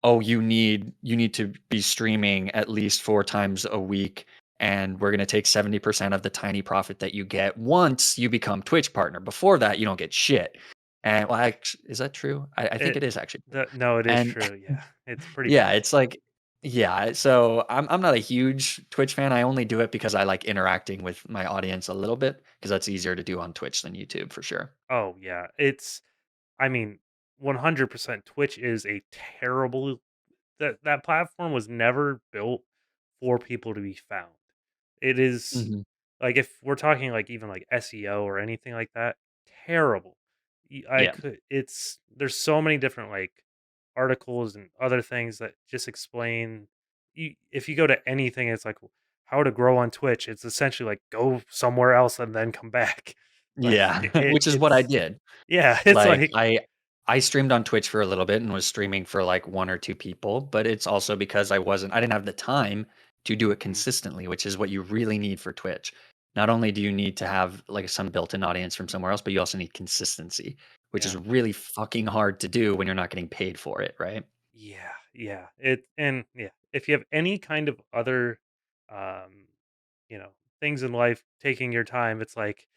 oh, you need to be streaming at least 4 times a week, and we're gonna take 70% of the tiny profit that you get once you become Twitch partner. Before that, you don't get shit. And well, is that true? I think It it is actually true. no, it is And true. Yeah, it's pretty yeah, bad. it's like, yeah, so I'm not a huge Twitch fan. I only do it because I like interacting with my audience a little bit because that's easier to do on Twitch than YouTube for sure. Oh yeah, it's I mean 100% Twitch is a terrible that platform was never built for people to be found. It is Mhm. like if we're talking like even like SEO or anything like that, terrible. I Yeah. could it's there's so many different like articles and other things that just explain if you go to anything it's like how to grow on Twitch, it's essentially like go somewhere else and then come back. Like Yeah, which is what I it's did. yeah, it's Like, like I streamed on Twitch for a little bit and was streaming for, like, 1 or 2 people, but it's also because I didn't have the time to do it mm, consistently, which is what you really need for Twitch. Not only do you need to have, like, some built-in audience from somewhere else, but you also need consistency, which is yeah. really fucking hard to do when you're not getting paid for it, right? Yeah, yeah. It and yeah, if you have any kind of other, um, you know, things in life taking your time, it's like,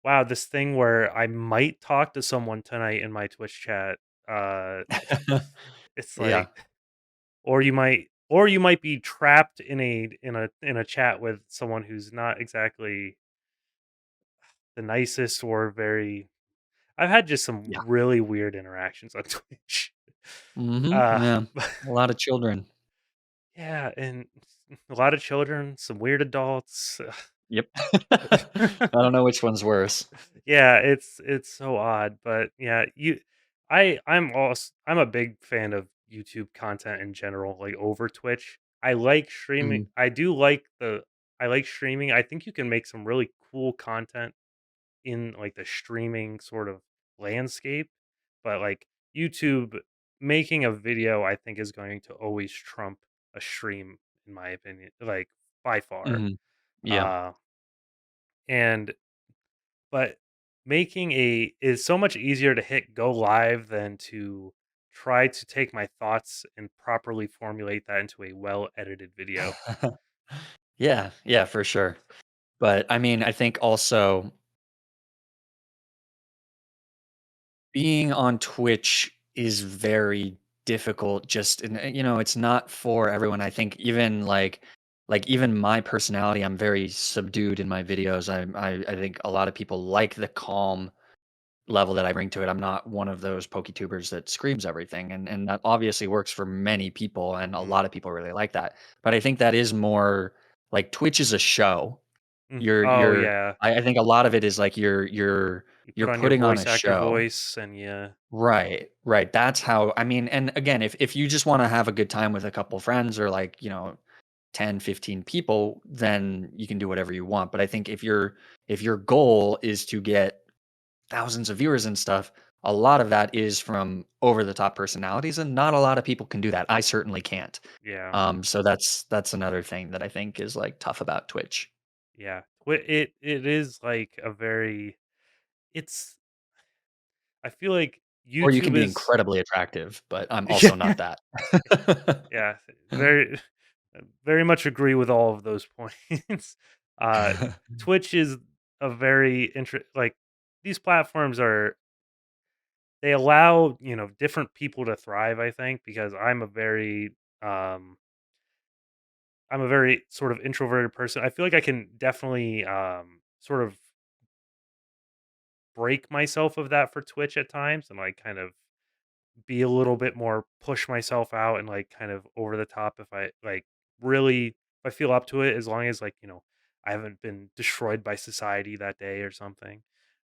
wow, this thing where I might talk to someone tonight in my Twitch chat. Uh, it's Yeah. like, or you might be trapped in a chat with someone who's not exactly the nicest or very. I've had just some Yeah. really weird interactions on Twitch. Mhm. Uh, Yeah. A lot of children. Yeah, and a lot of children, some weird adults. Yep. I don't know which one's worse. Yeah, it's so odd, but yeah, I'm a big fan of YouTube content in general, like over Twitch. I like streaming. Mhm. I like streaming. I think you can make some really cool content in like the streaming sort of landscape, but like YouTube. making a video, I think, is going to always trump a stream, in my opinion, like by far. Mhm. Yeah. Uh, and but making a is so much easier to hit go live than to try to take my thoughts and properly formulate that into a well edited video. Yeah, yeah, for sure. But, I mean, I think also being on Twitch is very difficult just in it's not for everyone. I think even, even my personality, I'm very subdued in my videos. I think a lot of people like the calm level that I bring to it. I'm not one of those PokeTubers that screams everything, and that obviously works for many people, and a Mhm, lot of people really like that. But I think that is more like Twitch is a show. mhm. Oh, You're yeah. I think a lot of it is like you're You you're put on your putting on a voice actor show. voice and yeah. Right, right. That's how I mean, and again, if you just wanna have a good time with a couple friends or 10, 15 people, then you can do whatever you want. But I think if your goal is to get thousands of viewers and stuff, a lot of that is from over the top personalities, and not a lot of people can do that. I certainly can't. Yeah. So that's another thing that I think is like tough about Twitch. Yeah. It is like a very it's I feel like Or you can YouTube be is incredibly attractive, but I'm also yeah, not that. yeah, very very much agree with all of those points. Uh Twitch is a very like these platforms are they allow, different people to thrive, I think, because um I'm a very sort of introverted person. I feel like I can definitely sort of break myself of that for Twitch at times and like kind of be a little bit more push myself out and like kind of over the top if I like really if I feel up to it as long as like, I haven't been destroyed by society that day or something.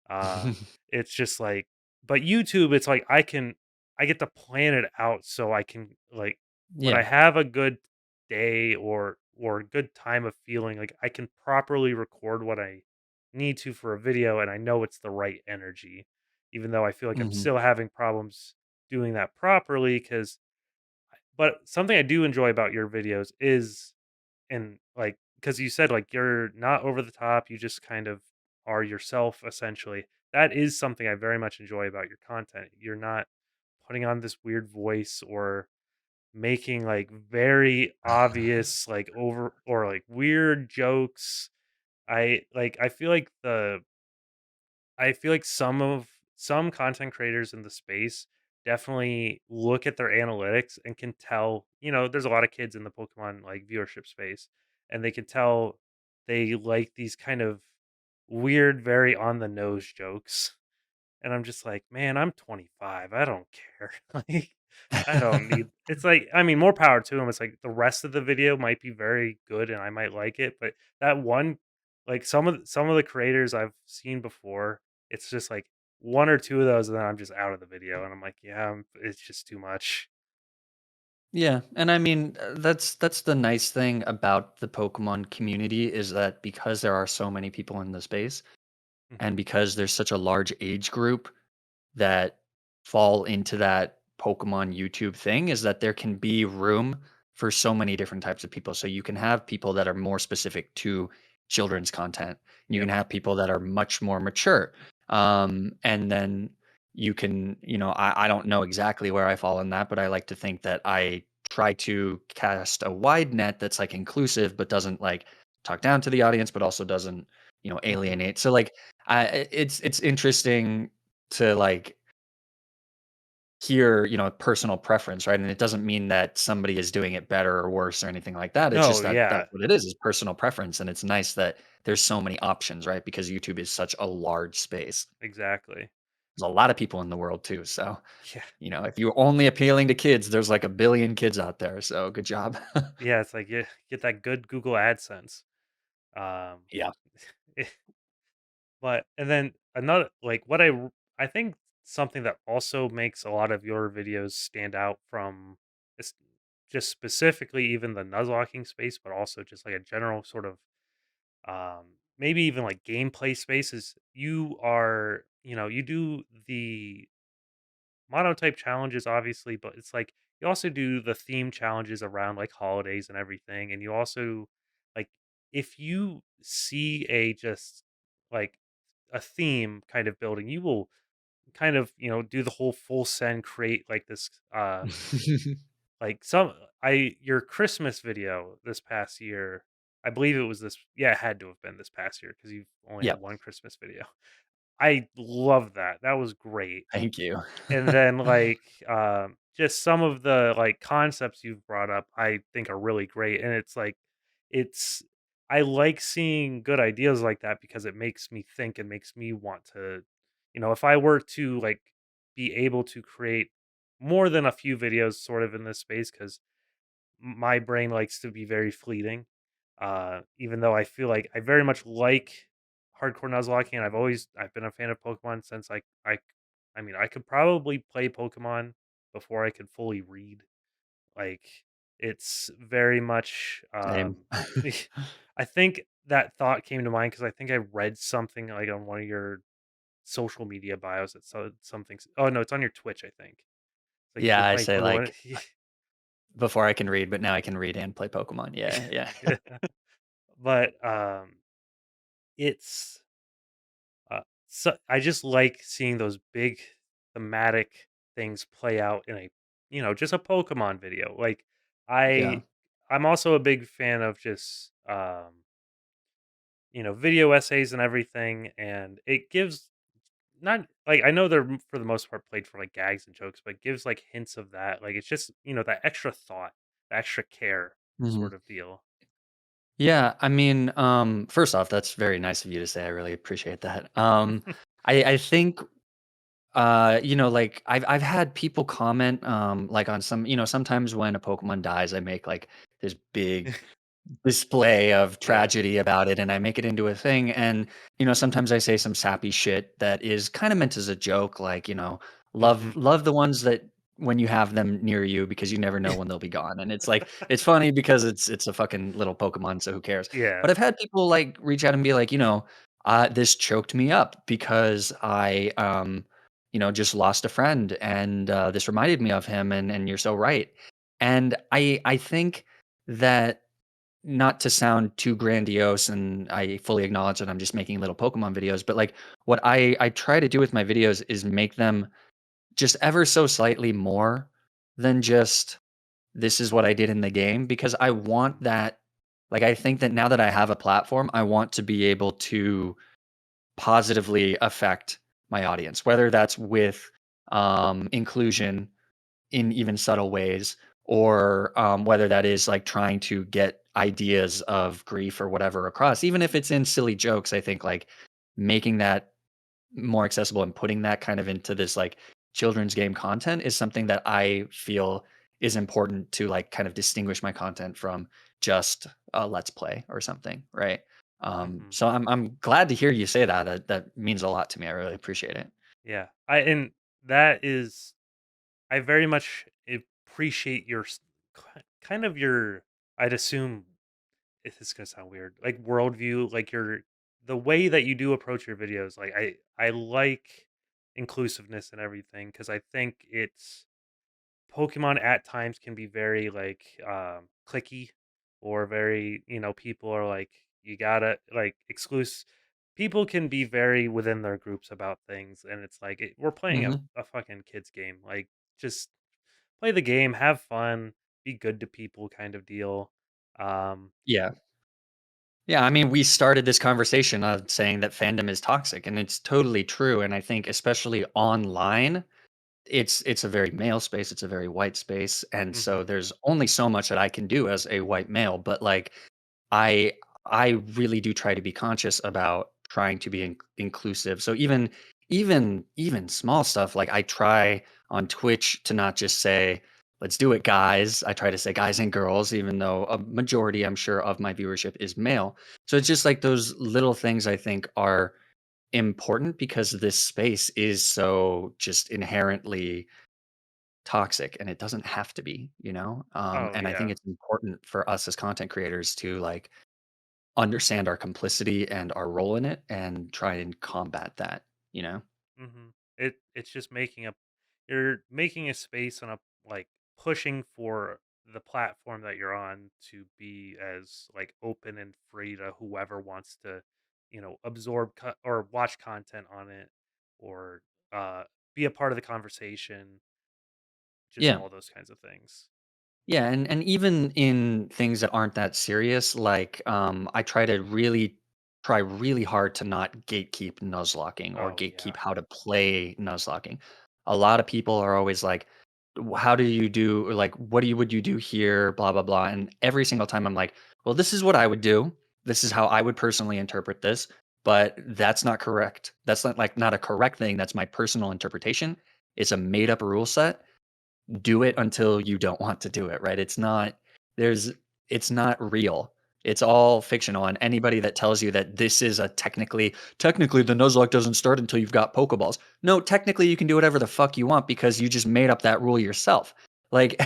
Uh it's just like but YouTube it's like I get to plan it out so I can like when I Yeah. have a good day or a good time of feeling like I can properly record what I need to for a video and I know it's the right energy even though I feel like I'm Mhm. still having problems doing that properly because but something I do enjoy about your videos is and like because you said like you're not over the top, you just kind of are yourself essentially. That is something I very much enjoy about your content. You're not putting on this weird voice or making like very obvious like over or like weird jokes. I feel like some content creators in the space definitely look at their analytics and can tell, there's a lot of kids in the Pokemon like viewership space, and they can tell they like these kind of weird, very on the nose jokes. And I'm just like, man, I'm 25. I don't care. Like, I don't need. It's like, I mean, more power to him. It's like the rest of the video might be very good, and I might like it, but that one, like some of the creators I've seen before, it's just like one or two of those, and then I'm just out of the video, and I'm like, yeah, it's just too much. Yeah, and I mean, that's the nice thing about the Pokemon community is that because there are so many people in the space, Hmm. and because there's such a large age group that fall into that Pokemon YouTube thing, is that there can be room for so many different types of people. So you can have people that are more specific to children's content. You can Yep. have people that are much more mature. And then you can, I don't know exactly where I fall in that, but I like to think that I try to cast a wide net that's like inclusive, but doesn't like talk down to the audience, but also doesn't, Hmm. alienate. So like, it's interesting to like hear, personal preference, right? And it doesn't mean that somebody is doing it better or worse or anything like that. It's No, just that that's yeah, what it is personal preference. And it's nice that there's so many options, right? Because YouTube is such a large space. exactly. There's a lot of people in the world too. So, Yeah, if you're only appealing to kids, there's like a billion kids out there. So good job. yeah. It's like you get that good Google AdSense. Um, Yeah. But and then another like I think something that also makes a lot of your videos stand out from this just specifically even the Nuzlocking space, but also just like a general sort of maybe even like gameplay space is you do monotype challenges, obviously, but it's like you also do the theme challenges around like holidays and everything. And you also like if you see a just like a theme kind of building, you will kind of, do the whole full send create like this like some I your Christmas video this past year, I believe it was this yeah, it had to have been this past year because you've only had Yep. one Christmas video. I love that. That was great. Thank you. And then, like, just some of the, like, concepts you've brought up, I think are really great, and it's like it's I like seeing good ideas like that because it makes me think and makes me want to if I were to, like, be able to create more than a few videos sort of in this space, because my brain likes to be very fleeting, even though I feel like I very much like hardcore Nuzlocking, and I've been a fan of Pokemon since I mean, I could probably play Pokemon before I could fully read. Like, it's very much, Same. I think that thought came to mind because I think I read something, like, on one of your social media bios that said something oh, no, it's on your Twitch, I think. Like, if Yeah, you're I playing say, Pokemon like, before I can read, but now I can read and play Pokemon. Yeah, yeah. yeah. But, it's, so I just like seeing those big thematic things play out in just a Pokemon video. Like, Yeah. I I'm also a big fan of just, video essays and everything, and it gives not like, I know they're for the most part played for, like, gags and jokes, but it gives, like, hints of that. Like, it's just, that extra thought, the extra care Mhm. sort of deal. Yeah, I mean, first off, that's very nice of you to say. I really appreciate that. I think like I've had people comment like on some, sometimes when a Pokemon dies, I make like this big display of Yeah. tragedy about it and I make it into a thing and sometimes I say some sappy shit that is kind of meant as a joke like Mhm. love the ones that when you have them near you because you never know when they'll be gone and it's like it's funny because it's a fucking little Pokemon so who cares Yeah. but I've had people like reach out and be like this choked me up because I just lost a friend and this reminded me of him and you're so right and I think that not to sound too grandiose, and I fully acknowledge that I'm just making little Pokemon videos, but, like, what I try to do with my videos is make them just ever so slightly more than just, "This is what I did in the game," because I want that like, I think that now that I have a platform, I want to be able to positively affect my audience, whether that's with, inclusion in even subtle ways, or whether that is like trying to get ideas of grief or whatever across, even if it's in silly jokes. I think like making that more accessible and putting that kind of into this like children's game content is something that I feel is important to like kind of distinguish my content from just a let's play or something, right? Mhm. So I'm glad to hear you say that. That means a lot to me. I really appreciate it. Yeah. And that is I very much appreciate your kind of your I'd assume this is gonna sound weird, like worldview, like the way that you do approach your videos. Like I like inclusiveness and everything because I think it's Pokemon at times can be very like clicky or very, people are like you gotta like exclusive people can be very within their groups about things and it's like we're playing a, Hmm. a fucking kids game. Like just play the game, have fun, be good to people kind of deal. Um Yeah. Yeah, I mean, we started this conversation of saying that fandom is toxic, and it's totally true. And I think, especially online, it's a very male space. It's a very white space, and so mhm, there's only so much that I can do as a white male. But like, I I really do try to be conscious about trying to be inclusive. So even small stuff like I try on Twitch to not just say let's do it guys. I try to say guys and girls even though a majority I'm sure of my viewership is male. So it's just like those little things I think are important because this space is so just inherently toxic and it doesn't have to be, oh and I think yeah. it's important for us as content creators to like understand our complicity and our role in it and try and combat that, you know? Mhm. It's just making you're making a space on a like pushing for the platform that you're on to be as like open and free to whoever wants to, absorb or watch content on it or uh be a part of the conversation, just Yeah. all those kinds of things. Yeah, and even in things that aren't that serious, like, I try really hard to not gatekeep Nuzlocking or Oh yeah. gatekeep how to play Nuzlocking. A lot of people are always like, How do you do," or like, "What do you would you do here, blah, blah, blah," and every single time I'm like, "Well, this is what I would do. This is how I would personally interpret this, but that's not correct. That's not, like, not a correct thing, that's my personal interpretation. It's a made up rule set, do it until you don't want to do it, right? There's it's not real. It's all fictional, and anybody that tells you that this is a technically the Nuzlocke doesn't start until you've got Pokeballs. No, technically you can do whatever the fuck you want because you just made up that rule yourself. Like,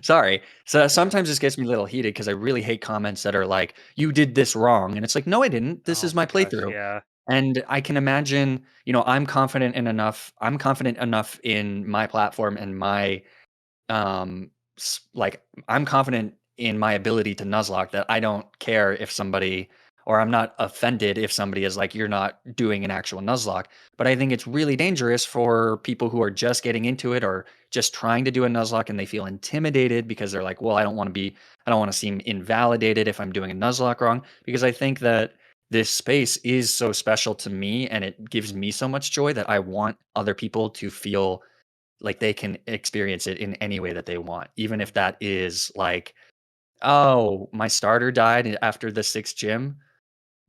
sorry. So Yeah. sometimes this gets me a little heated because I really hate comments that are like, "You did this wrong," and it's like, "No, I didn't. This Oh is my my gosh, playthrough." yeah. And I can imagine, I'm confident enough in my platform and my like I'm confident in my ability to nuzlocke that I don't care if somebody or I'm not offended if somebody is like you're not doing an actual nuzlocke. But I think it's really dangerous for people who are just getting into it or just trying to do a nuzlocke and they feel intimidated because they're like, well, I don't want to seem invalidated if I'm doing a nuzlocke wrong. Because I think that this space is so special to me and it gives me so much joy that I want other people to feel like they can experience it in any way that they want, even if Mhm. that is like, "Oh, my starter died after the 6th gym."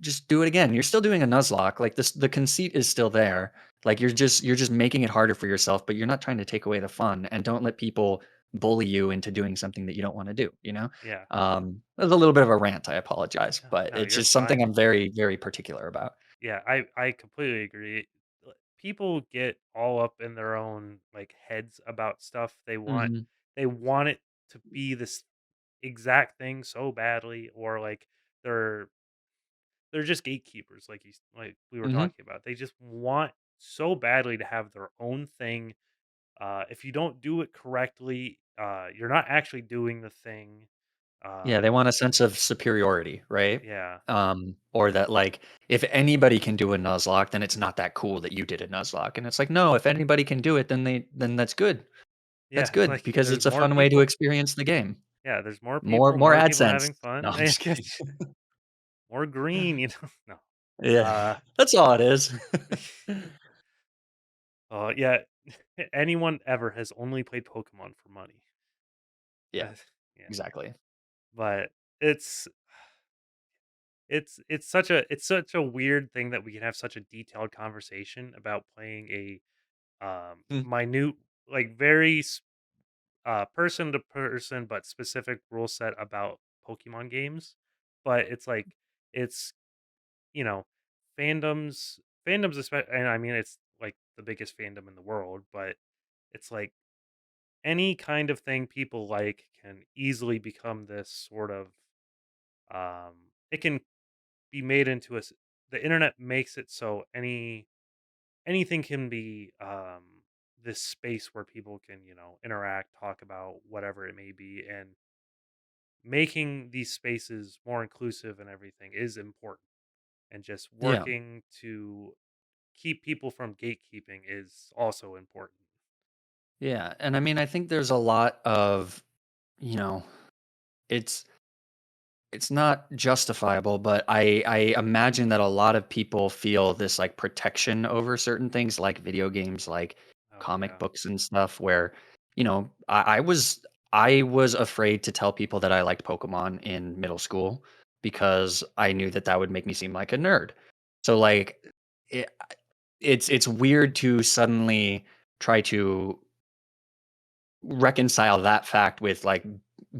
Just do it again. You're still doing a Nuzlocke, like, the conceit is still there. Like, Mhm. you're just making it harder for yourself, but you're not trying to take away the fun, and don't let people bully you into doing something that you don't wanna do, you know? Yeah. That was a little bit of a rant, I apologize, No, but no, it's you're just something fine. I'm very, very particular about. Yeah, I completely agree. People get all up in their own like heads about stuff. Mhm. They want it to be this exact thing so badly, or like they're they're just gatekeepers, like we were Mhm. talking about. They just want so badly to have their own thing. If you don't do it correctly, you're not actually doing the thing. Yeah, they Um, want a sense of superiority, right? yeah, Or that like if anybody can do a Nuzlocke, then it's not that cool that you did a Nuzlocke. And it's like, no, if anybody can do it, then that's good. That's yeah. good Like because there's it's a more fun way to people. experience the game. Yeah, there's More more people AdSense. having No, fun. I'm just kidding. More green, No. Yeah, Uh, that's all it is. yeah. Anyone ever has only played Pokemon for money. Yeah, Uh, yeah, exactly. but it's it's such a weird thing that we can have such a detailed conversation about playing a Mm, minute, like person to person but specific rule set about Pokemon games. But it's like it's you know fandoms especially, and I mean it's like the biggest fandom in the world, but it's like any kind of thing people like can easily become this sort of it can be made into the internet makes it so anything can be this space where people can, interact, talk about whatever it may be, and making these spaces more inclusive and everything is important, and just yeah, working to keep people from gatekeeping is also important. yeah, and I mean, I think there's a lot of, you know, it's it's not justifiable, but I imagine that a lot of people feel this, like, protection over certain things, like video games, like Oh comic yeah. books and stuff where, I was afraid to tell people that I liked Pokemon in middle school because I knew that that would make me seem like a nerd. So, like, it it's weird to suddenly try to reconcile that fact with, like,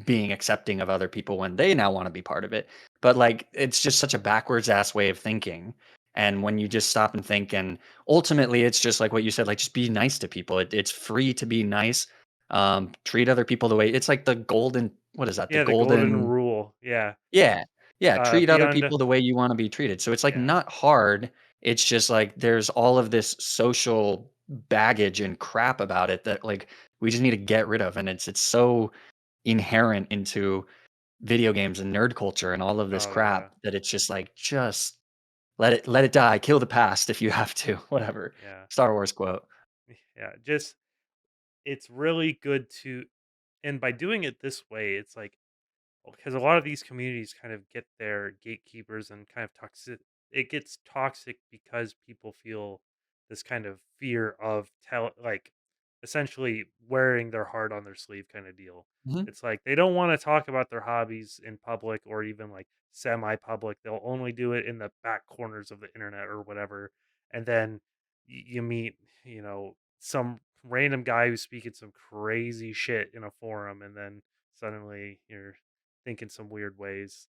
being accepting of other people when they now wanna be part of it. But, like, it's just such a backwards ass way of thinking, and when you just stop and think and ultimately, it's just like what you said, like, just be nice to people. It's free to be nice, treat other people the way it's like the golden what is that? The Yeah, the golden golden rule. Yeah. yeah. Yeah, treat other Beyond. people the way you wanna be treated. So it's, like, Yeah. not hard. It's just, like, there's all of this social baggage and crap about it that, like, we just need to get rid of, and it's so inherent into video games and nerd culture and all of this Oh, yeah. crap that it's just like, just let it die, kill the past if you have to, whatever. Yeah. Star Wars quote. Yeah, just it's really good to and by doing it this way, it's like because a lot of these communities kind of get their gatekeepers and kind of toxic it gets toxic because people feel this kind of fear of essentially wearing their heart on their sleeve kind of deal. Mhm. It's like they don't want to talk about their hobbies in public or even like semi-public. They'll only do it in the back corners of the internet or whatever. And then you meet, some random guy who's speaking some crazy shit in a forum and then suddenly you're think in some weird ways.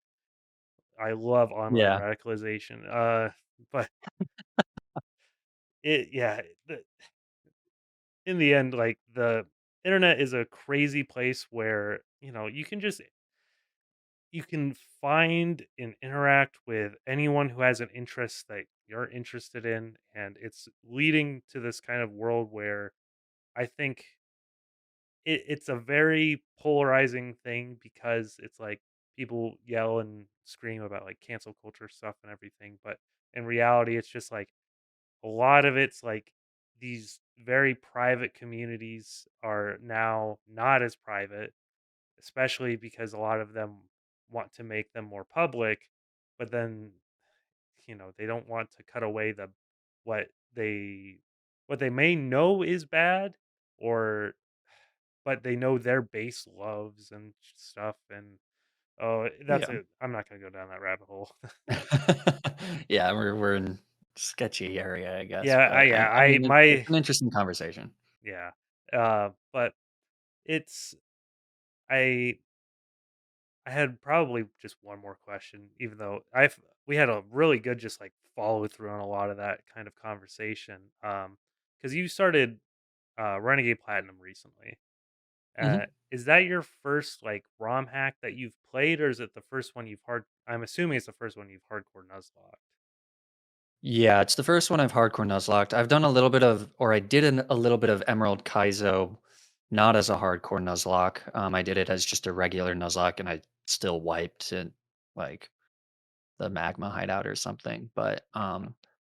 I love online Yeah. radicalization. But yeah, in the end, like the internet is a crazy place where you can find and interact with anyone who has an interest that you're interested in, and it's leading to this kind of world where I think it's a very polarizing thing because it's like people yell and scream about like cancel culture stuff and everything, but in reality, it's just like a lot of it's like these very private communities are now not as private, especially because a lot of them want to make them more public, but then they don't want to cut away what they what they may know is bad or but they know their base loves and stuff, and, oh, that's Yeah. it. I'm not gonna go down that rabbit hole. Yeah, we're in sketchy area, I guess, Yeah, but I I mean, it's my an interesting conversation. yeah, but it's I I had probably just one more question, even though we had a really good just, like, follow through on a lot of that kind of conversation, because you started, Renegade Platinum recently. Mhm. Is that your first, like, ROM hack that you've played, or is it the first one I'm assuming it's the first one you've hardcore nuzlocked. Yeah, it's the first one I've hardcore nuzlocked. I've done a little bit of or I did a little bit of Emerald Kaizo, not as a hardcore nuzlocke. I did it as just a regular nuzlocke, and I still wiped it, like, the magma hideout or something, but,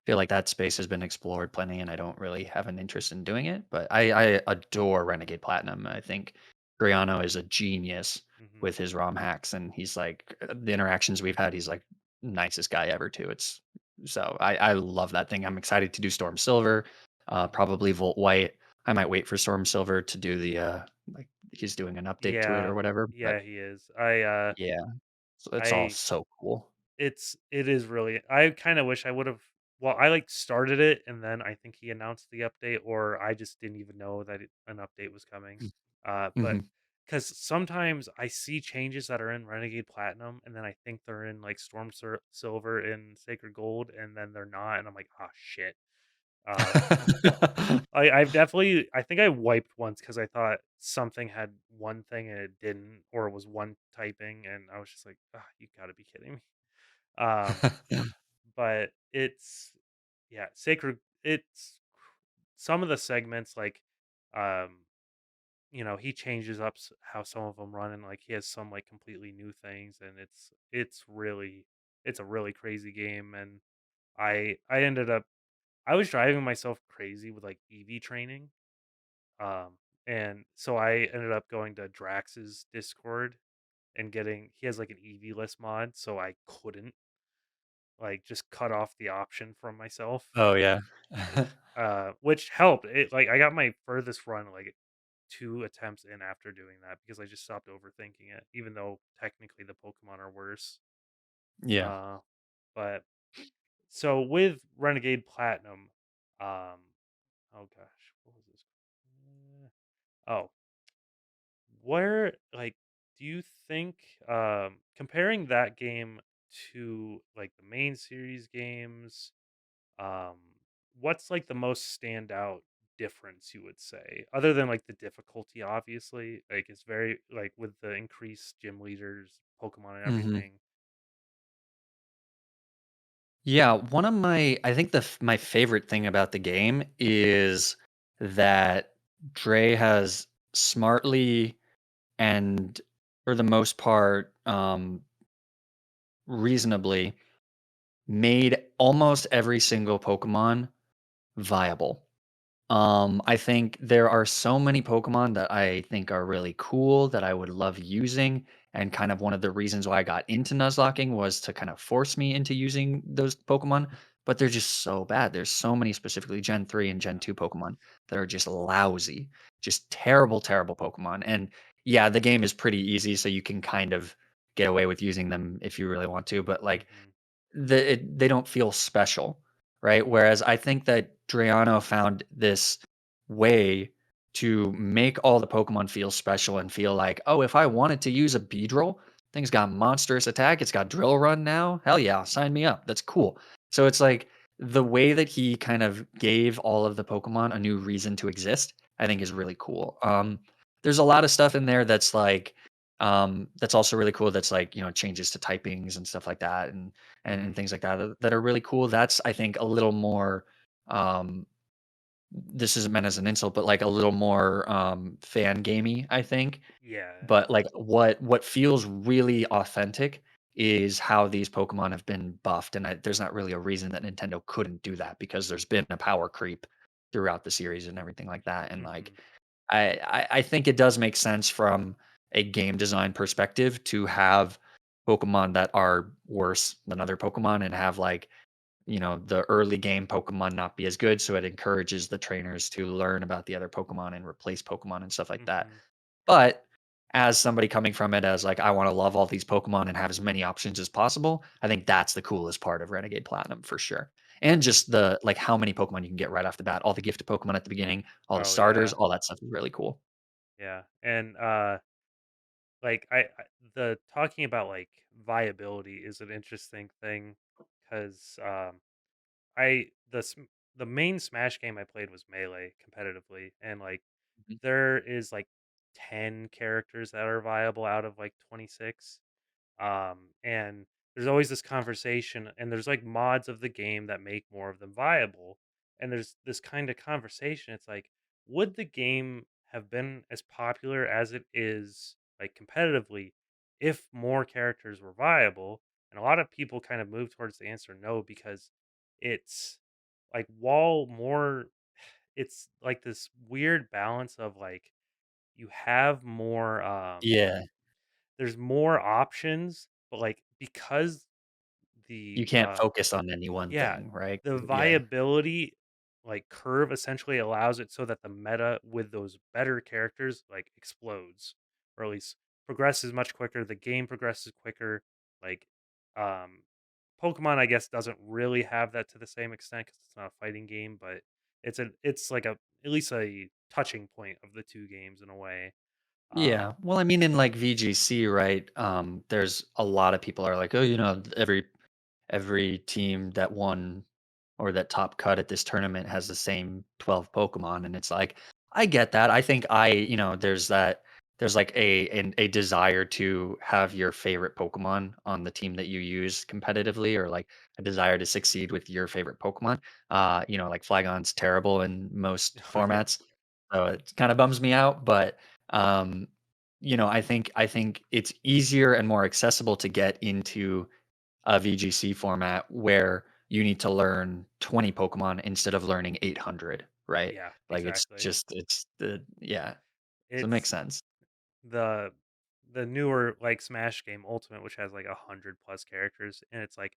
feel like that space has been explored plenty, and I don't really have an interest in doing it, but I adore Renegade Platinum. I think Griano is a genius Mhm. with his ROM hacks, and he's like the interactions we've had, he's like nicest guy ever too. It's so I love that thing. I'm excited to do Storm Silver, probably Volt White. I might wait for Storm Silver to do the, like, he's doing an update to it Yeah. or whatever, but Yeah, he is. yeah, so it's all I so cool. it is really I kinda wish I would've well, I, like, started it, and then I think he announced the update, or I just didn't even know that an update was coming. But Mhm. because sometimes I see changes that are in Renegade Platinum, and then I think they're in, like, Silver and Sacred Gold, and then they're not, and I'm like, "Oh, shit." Uh, I think I wiped once because I thought something had one thing and it didn't, or it was one typing, and I was just like, "Ah, you gotta be kidding me." Um, but yeah, Sacred it's some of the segments, like, um, he changes up how some of them run, and, like, he has some, like, completely new things, and it's a really crazy game, and I ended up I was driving myself crazy with, like, EV training. And so I ended up going to Drax's Discord and getting he has like an EV list mod, so I couldn't like just cut off the option from myself. Oh, yeah. Which helped. It like I got my furthest run like 2 attempts in after doing that because I just stopped overthinking it, even though technically the Pokemon are worse. Yeah. Uh but so with Renegade Platinum, um oh gosh, what was this? Oh, where like do you think comparing that game to like the main series games, um what's like the most standout difference you would say other than like the difficulty obviously like it's very like with the increased gym leaders, Pokemon and Mhm. everything. Yeah, one of my I think my favorite thing about the game is that Dre has smartly and for the most part, reasonably made almost every single Pokemon viable. I think there are so many Pokemon that I think are really cool that I would love using, and kind of one of the reasons why I got into Nuzlocking was to kind of force me into using those Pokemon, but they're just so bad. There's so many, specifically Gen 3 and Gen Yeah. 2 Pokemon that are just lousy, just terrible, terrible Pokemon. And yeah, the game is pretty easy, so you can kind of get away with using them if you really want to, but like Mhm. they don't feel special, right? Whereas I think that Drayano found this way to make all the Pokemon feel special and feel like, "Oh, if I wanted to use a Beedrill, thing's got monstrous attack, it's got Drill Run now. Hell yeah, sign me up. That's cool." So it's like the way that he kind of gave all of the Pokemon a new reason to exist, I think is really cool. There's a lot of stuff in there that's like, that's also really cool. That's like, changes to typings and stuff like that, and Mhm. things like that that are really cool. That's, I think, a little more. Um, this isn't meant as an insult, but like a little more fan gamey, I think. Yeah. But like what feels really authentic is how these Pokemon have been buffed, and there's not really a reason that Nintendo couldn't do that because there's been a power creep throughout the series and everything like that. And like Mhm. I think it does make sense from a game design perspective to have Pokemon that are worse than other Pokemon and have like, the early game Pokemon not be as good. So it encourages the trainers to learn about the other Pokemon and replace Pokemon and stuff like that. Mhm. But as somebody coming from it as like, I want to love all these Pokemon and have as many options as possible, I think that's the coolest part of Renegade Platinum for sure. And just the like how many Pokemon you can get right off the bat, all the gifted Pokemon at the beginning, all the Oh, starters, yeah. all that stuff is really cool. Yeah. And, like, I the talking about, like, viability is an interesting thing 'cause, I the main Smash game I played was Melee competitively, and, like, Mhm, there is, like, 10 characters that are viable out of, like, 26. And there's always this conversation, and there's like mods of the game that make more of them viable. And there's this kind of conversation. It's like, would the game have been as popular as it is, like competitively, if more characters were viable? And a lot of people kind of move towards the answer no, because it's like, while more, it's like this weird balance of like, you have more, yeah, there's more options, but, like, because you the, can't focus on any one yeah, thing, right? the Yeah. viability, like, curve essentially allows it so that the meta with those better characters, like, explodes, or at least progresses much quicker, the game progresses quicker, like, um, Pokemon, I guess, doesn't really have that to the same extent because it's not a fighting game, but it's like a at least a touching point of the 2 games in a way. Yeah. Well, I mean, in like VGC, right? There's a lot of people are like, oh, every team that won or that top cut at this tournament has the same 12 Pokemon. And it's like, I get that. I think there's like a desire to have your favorite Pokemon on the team that you use competitively, or like a desire to succeed with your favorite Pokemon. Like Flygon's terrible in most Oh, yeah. formats. So it kind of bums me out, but um, I think it's easier and more accessible to get into a VGC format where you need to learn 20 Pokemon instead of learning 800, right? Yeah, Like it's exactly. just it's the yeah, so it makes It's sense. the the newer, like, Smash game Ultimate, which has, like, 100 plus characters, and it's, like,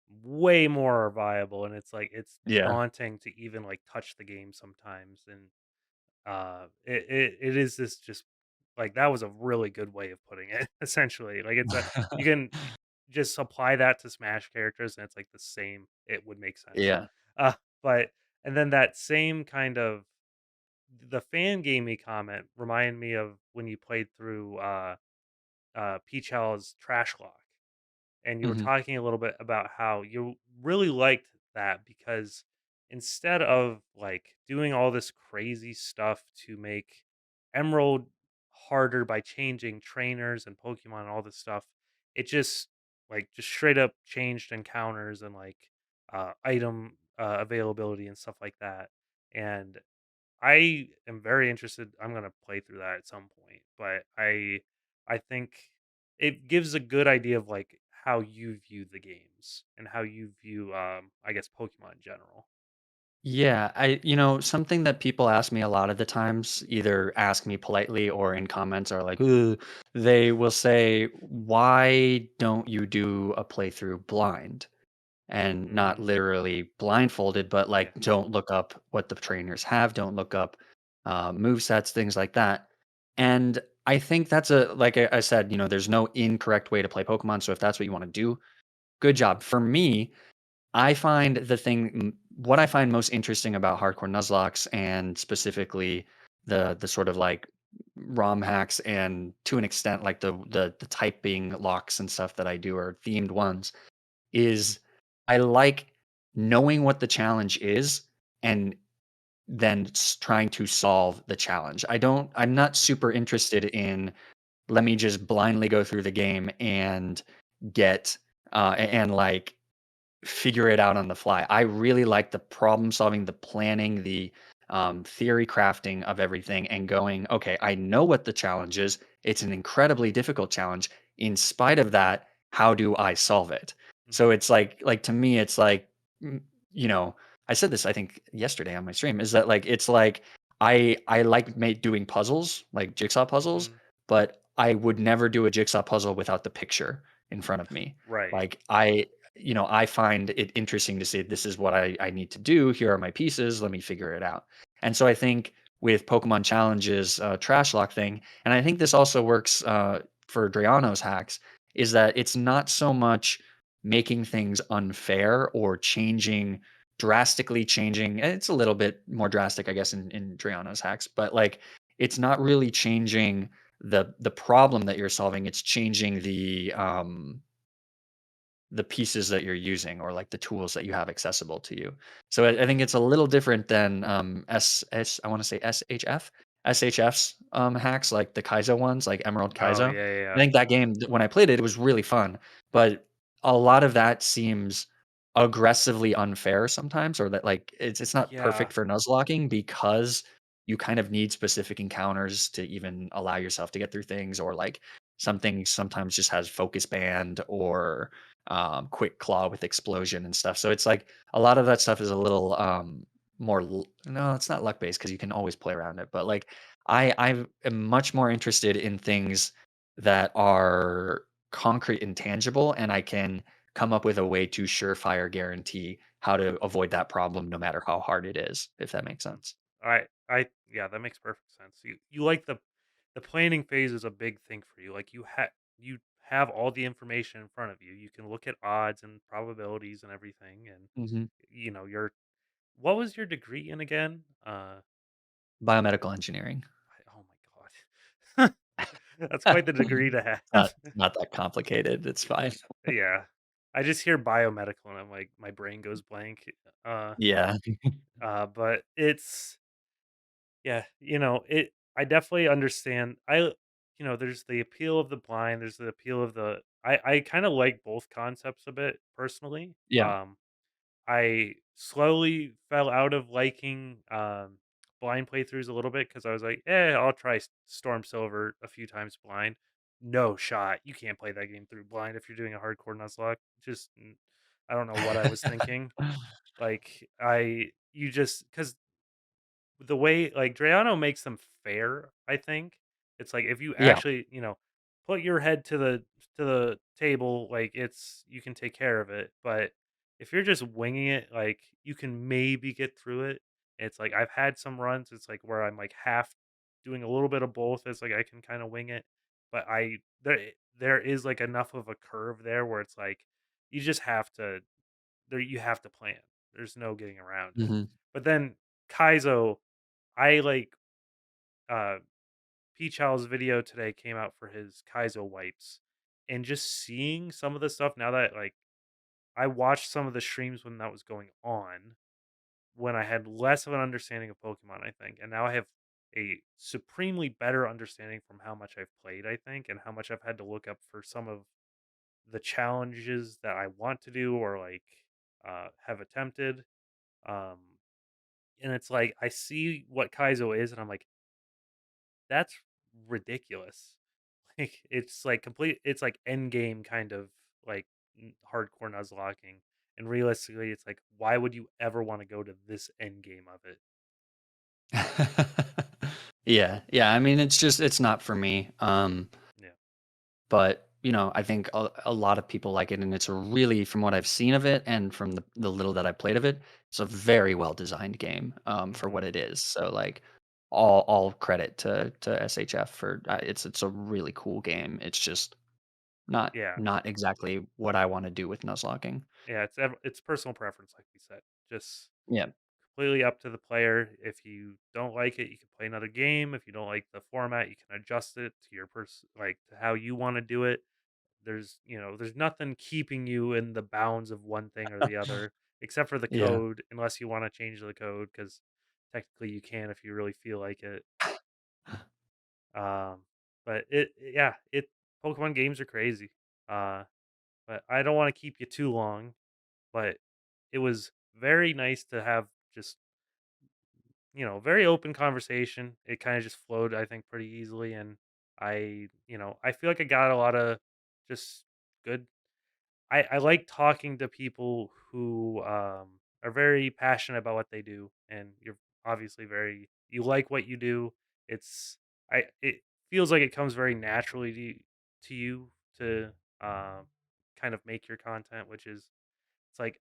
way more viable, and it's, like, it's Yeah. daunting to even, like, touch the game sometimes, and, it is this just like, that was a really good way of putting it, essentially, like, it's a you can just apply that to Smash characters, and it's, like, the same, it would make sense. Yeah. Uh, but and then that same kind of the fan gamey comment reminded me of when you played through, Peach Howl's Trash Lock, and you were Mhm. talking a little bit about how you really liked that because instead of like doing all this crazy stuff to make Emerald harder by changing trainers and Pokemon and all this stuff, it just straight up changed encounters and like item availability and stuff like that. And I am very interested. I'm gonna play through that at some point, but I think it gives a good idea of like how you view the games and how you view I guess Pokemon in general. Yeah, something that people ask me a lot of the times, either ask me politely or in comments are like, "Ugh," they will say, "Why don't you do a playthrough blind?" And not Hmm. literally blindfolded, but Yeah. like don't look up what the trainers have, don't look up move sets, things like that. And I think that's like I said, there's no incorrect way to play Pokemon. So if that's what you want to do, good job. For me, I find what I find most interesting about hardcore Nuzlocks and specifically the sort of like ROM hacks and to an extent like the typing locks and stuff that I do are themed ones is I like knowing what the challenge is and then trying to solve the challenge. I'm not super interested in let me just blindly go through the game and get and like figure it out on the fly. I really like the problem solving, the planning, the theory crafting of everything, and going, okay, I know what the challenge is. It's an incredibly difficult challenge. In spite of that, how do I solve it? So Hmm. it's like to me, it's like, mm, you know, I said this I think yesterday on my stream is that like it's like I like doing puzzles, like jigsaw puzzles, Hmm. but I would never do a jigsaw puzzle without the picture in front of me. Right. Like I find it interesting to say, this is what I need to do. Here are my pieces. Let me figure it out. And so I think with Pokemon Challenges, Trash Lock thing, and I think this also works for Driano's hacks, is that it's not so much making things unfair or drastically changing. It's a little bit more drastic, I guess, in Driano's hacks, but like it's not really changing the problem that you're solving. It's changing the pieces that you're using or like the tools that you have accessible to you. So I think it's a little different than I want to say SHF's hacks like the Kaizo ones, like Emerald Oh Kaizo. yeah, yeah, I yeah. think that game when I played it, it was really fun, but a lot of that seems aggressively unfair sometimes, or that like it's not Yeah. perfect for nuzlocking because you kind of need specific encounters to even allow yourself to get through things, or like something sometimes just has focus band or quick claw with explosion and stuff. So it's like a lot of that stuff is a little no, it's not luck based because you can always play around it. But like I am much more interested in things that are concrete and tangible, and I can come up with a way to surefire guarantee how to avoid that problem no matter how hard it is, if that makes Mhm. sense. I yeah, that makes perfect sense. You like the planning phase is a big thing for you. Like you have all the information in front of you. You can look at odds and probabilities and everything, and Hmm. your what was your degree in again? Biomedical engineering. Oh my god. That's quite the degree to have. Not that complicated. It's fine. Yeah. I just hear biomedical and I'm like my brain goes blank. Uh Yeah. but it's yeah, I definitely understand. There's the appeal of the blind, there's the appeal of the I kind of like both concepts a bit personally. Yeah. I slowly fell out of liking blind playthroughs a little bit because I was like, I'll try Storm Silver a few times blind. No shot. You can't play that game through blind if you're doing a hardcore Nuzlocke. I don't know what I was thinking. Like you just because the way like Drayano makes them fair, I think. It's like if you Yeah. actually, put your head to the table, like you can take care of it. But if you're just winging it, like you can maybe get through it. It's like I've had some runs, it's like where I'm like half doing a little bit of both. It's like I can kind of wing it. But there is like enough of a curve there where it's like you just have to you have to plan. There's no getting around it. Mhm. But then Kaizo I like uh Peachow's video today came out for his Kaizo wipes, and just seeing some of the stuff now that like I watched some of the streams when that was going on, when I had less of an understanding of Pokemon, I think, and now I have a supremely better understanding from how much I've played, I think, and how much I've had to look up for some of the challenges that I want to do or like have attempted. Um and it's like I see what Kaizo is, and I'm like, that's ridiculous. Like it's like complete. It's like end game kind of like hardcore nuzlocking. And realistically, it's like, why would you ever want to go to this end game of it? Yeah, yeah, I mean, it's just it's not for me, Yeah. but, you know, I think a lot of people like it, and it's a really from what I've seen of it and from the little that I played of it, it's a very well-designed game, for Hmm. what it is, so, like, all credit to SHF for it's a really cool game, it's just Yeah. not exactly what I wanna do with Nuzlocking. Yeah. It's personal preference, like we said. Just Yeah. completely up to the player. If you don't like it, you can play another game. If you don't like the format, you can adjust it to your like to how you want to do it. There's nothing keeping you in the bounds of one thing or the other, except for the Yeah. code, unless you want to change the code, because technically you can if you really feel like it. Um, but yeah, Pokemon games are crazy. Uh, but I don't want to keep you too long. But it was very nice to have just very open conversation. It kind of just flowed, I think, pretty easily, and I feel like I got a lot of just good. I like talking to people who are very passionate about what they do, and you're obviously very you like what you do. It's it feels like it comes very naturally to you to um kind of make your content, which is it's like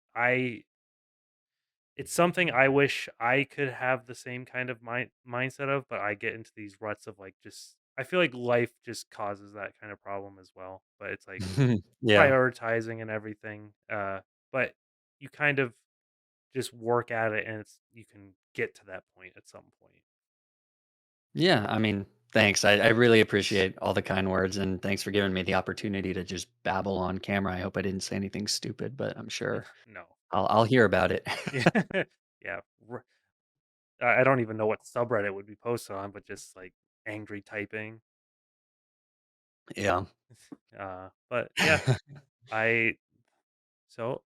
it's something I wish I could have the same kind of mindset of, but I get into these ruts of like just I feel like life just causes that kind of problem as well. But it's like Yeah. prioritizing and everything. But you kind of just work at it and you can get to that point at some point. Yeah, I mean, thanks. I really appreciate all the kind words, and thanks for giving me the opportunity to just babble on camera. I hope I didn't say anything stupid, but I'm sure No. I'll hear about it. Yeah. Yeah. I don't even know what subreddit would be posted on, but just like angry typing. Yeah. But yeah, I so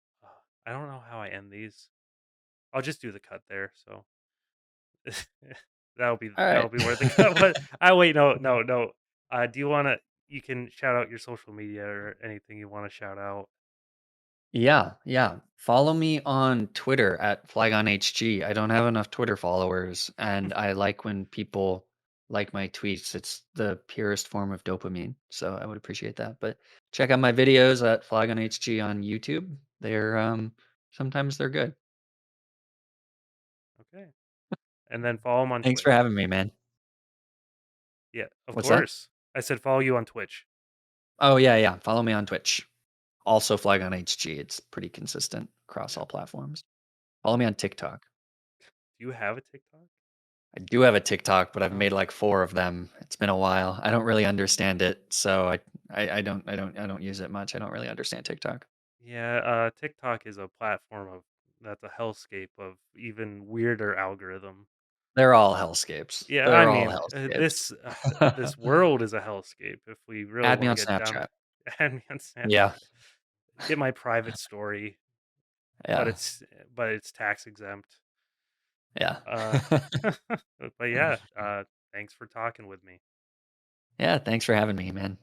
I don't know how I end these. I'll just do the cut there. So that'll be All that'll right. be where the cut. But I wait, no, no, no. Do you want to? You can shout out your social media or anything you want to shout out. Yeah, yeah. Follow me on Twitter at FlygonHG. I don't have enough Twitter followers, and I like when people like my tweets. It's the purest form of dopamine, so I would appreciate that. But check out my videos at FlygonHG on YouTube. They're sometimes they're good. Okay, and then follow him on Thanks for Twitch. having me, man. Yeah, of What's that? course. I said follow you on Twitch. Oh yeah, yeah. Follow me on Twitch. Also FlygonHG. It's pretty consistent across Yeah. all platforms. Follow me on TikTok. Do you have a TikTok? I do have a TikTok, but I've Oh, made like 4 of them. It's been a while. I don't really understand it, so I don't use it much. I don't really understand TikTok. yeah. TikTok is a platform of that's a hellscape of even weirder algorithm. They're all hellscapes. Yeah, I They're all mean, hellscapes. this world is a hellscape if we really Add me want to on get down to Snapchat. add me on Yeah, Snapchat. Get my private story, but yeah, it's tax exempt. yeah. Uh, but yeah, thanks for talking with me. Yeah, thanks for having me, man.